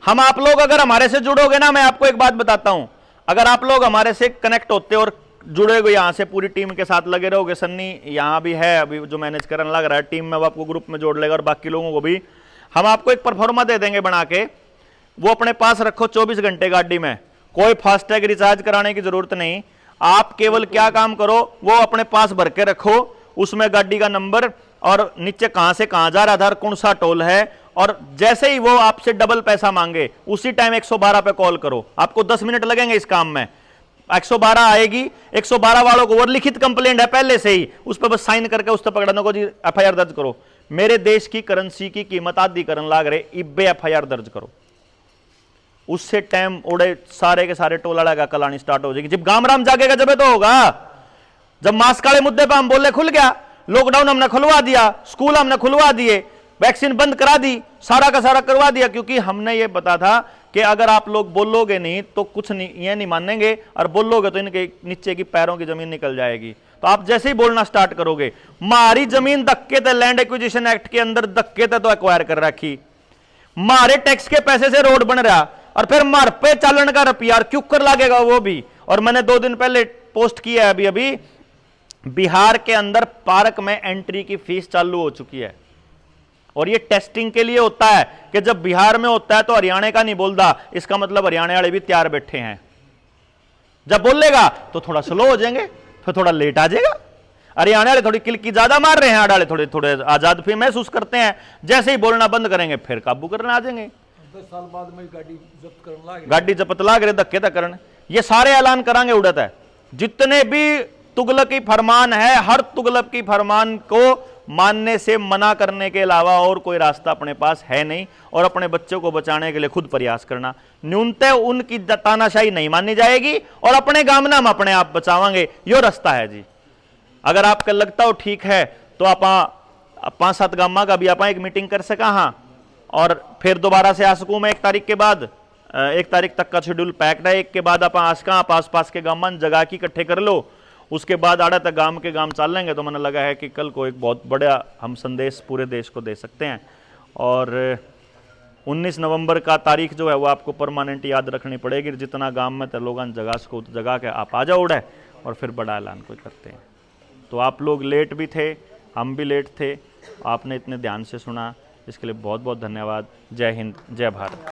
हम आप लोग अगर हमारे से जुड़ोगे ना, मैं आपको एक बात बताता हूं, अगर आप लोग हमारे से कनेक्ट होते और जुड़ेगे यहां से पूरी टीम के साथ लगे रहोगे, सन्नी यहां भी है अभी जो मैनेज करने लग रहा है टीम में, वो आपको ग्रुप में जोड़ लेगा और बाकी लोगों को भी हम आपको एक परफॉर्मा दे देंगे बना के, वो अपने पास रखो 24 घंटे गाड़ी में, कोई फास्टैग रिचार्ज कराने की जरूरत नहीं। आप केवल क्या काम करो, वो अपने पास भर के रखो, उसमें गाड़ी का नंबर और नीचे कहां से कहां जा रहा था, कौन सा टोल है, और जैसे ही वो आपसे डबल पैसा मांगे उसी टाइम 112 पे कॉल करो। आपको 10 मिनट लगेंगे इस काम में, 112 आएगी, 112 वालों को, और लिखित कंप्लेंट है पहले से ही, उस पर बस साइन करके उस पर पकड़ने को जी एफआईआर दर्ज करो। मेरे देश की करेंसी की कीमत आधी करन लाग रहे, इब्बे एफआईआर दर्ज करो। उससे टाइम उड़े सारे के सारे टोला लगा कलानी स्टार्ट हो जाएगी। जब गांव राम जागेगा जब तो होगा। जब मास्क वाले मुद्दे पर हम बोले खुल गया, लॉकडाउन हमने खुलवा दिया, स्कूल हमने खुलवा दिए, वैक्सीन बंद करा दी, सारा का सारा करवा दिया, क्योंकि हमने ये बता था कि अगर आप लोग बोलोगे नहीं तो कुछ नहीं, ये नहीं मानेंगे, और बोलोगे तो इनके नीचे की पैरों की जमीन निकल जाएगी। तो आप जैसे ही बोलना स्टार्ट करोगे, मारी जमीन धक्के थे लैंड एक्विजिशन एक्ट के अंदर धक्के थे तो एक्वायर कर रखी, मारे टैक्स के पैसे से रोड बन रहा, और फिर मार पे चालन का रुपया क्यों कर लागेगा वो भी। और मैंने 2 दिन पहले पोस्ट किया है, अभी बिहार के अंदर पार्क में एंट्री की फीस चालू हो चुकी है, और ये टेस्टिंग के लिए होता है कि जब बिहार में होता है तो हरियाणा का नहीं बोलता, इसका मतलब हरियाणा वाले भी तैयार बैठे हैं। जब बोलेगा तो थोड़ा स्लो हो जाएंगे, फिर थोड़ा लेट आ जाएगा। हरियाणा वाले थोड़ी किलकी ज्यादा मार रहे हैं, आड़ाले थोड़े थोड़े आजाद फिर महसूस करते हैं। जैसे ही बोलना बंद करेंगे फिर काबू करने आ जाएंगे। 10 साल बाद में गाड़ी जब्त करने लगे, गाड़ी जब्त लाग रहे, धक्के तक करने, ये सारे ऐलान करांगे उड़त है। जितने भी तुगलकी फरमान है, हर तुगलकी फरमान को मानने से मना करने के अलावा और कोई रास्ता अपने पास है नहीं, और अपने बच्चों को बचाने के लिए खुद प्रयास करना। न्यूनतः उनकी तानाशाही नहीं मानी जाएगी और अपने गामना हम अपने आप बचावांगे, यो रास्ता है जी। अगर आपका लगता हो ठीक है तो आप 5-7 गामा का भी आप एक मीटिंग कर सका हाँ, और फिर दोबारा से आ सकूँ मैं 1 तारीख के बाद। 1 तारीख तक का शेड्यूल पैक्ड है। 1 के बाद आप आस पास के गामा जगह की इकट्ठे कर लो, उसके बाद आड़ा तक गांव के गांव चल लेंगे। तो मैंने लगा है कि कल को एक बहुत बड़ा हम संदेश पूरे देश को दे सकते हैं। और 19 नवंबर का तारीख जो है वो आपको परमानेंट याद रखनी पड़ेगी। जितना गांव में तो लोग जगह को जगह के आप आ जाओ उड़े और फिर बड़ा ऐलान कोई करते हैं। तो आप लोग लेट भी थे, हम भी लेट थे, आपने इतने ध्यान से सुना, इसके लिए बहुत बहुत धन्यवाद। जय हिंद, जय भारत।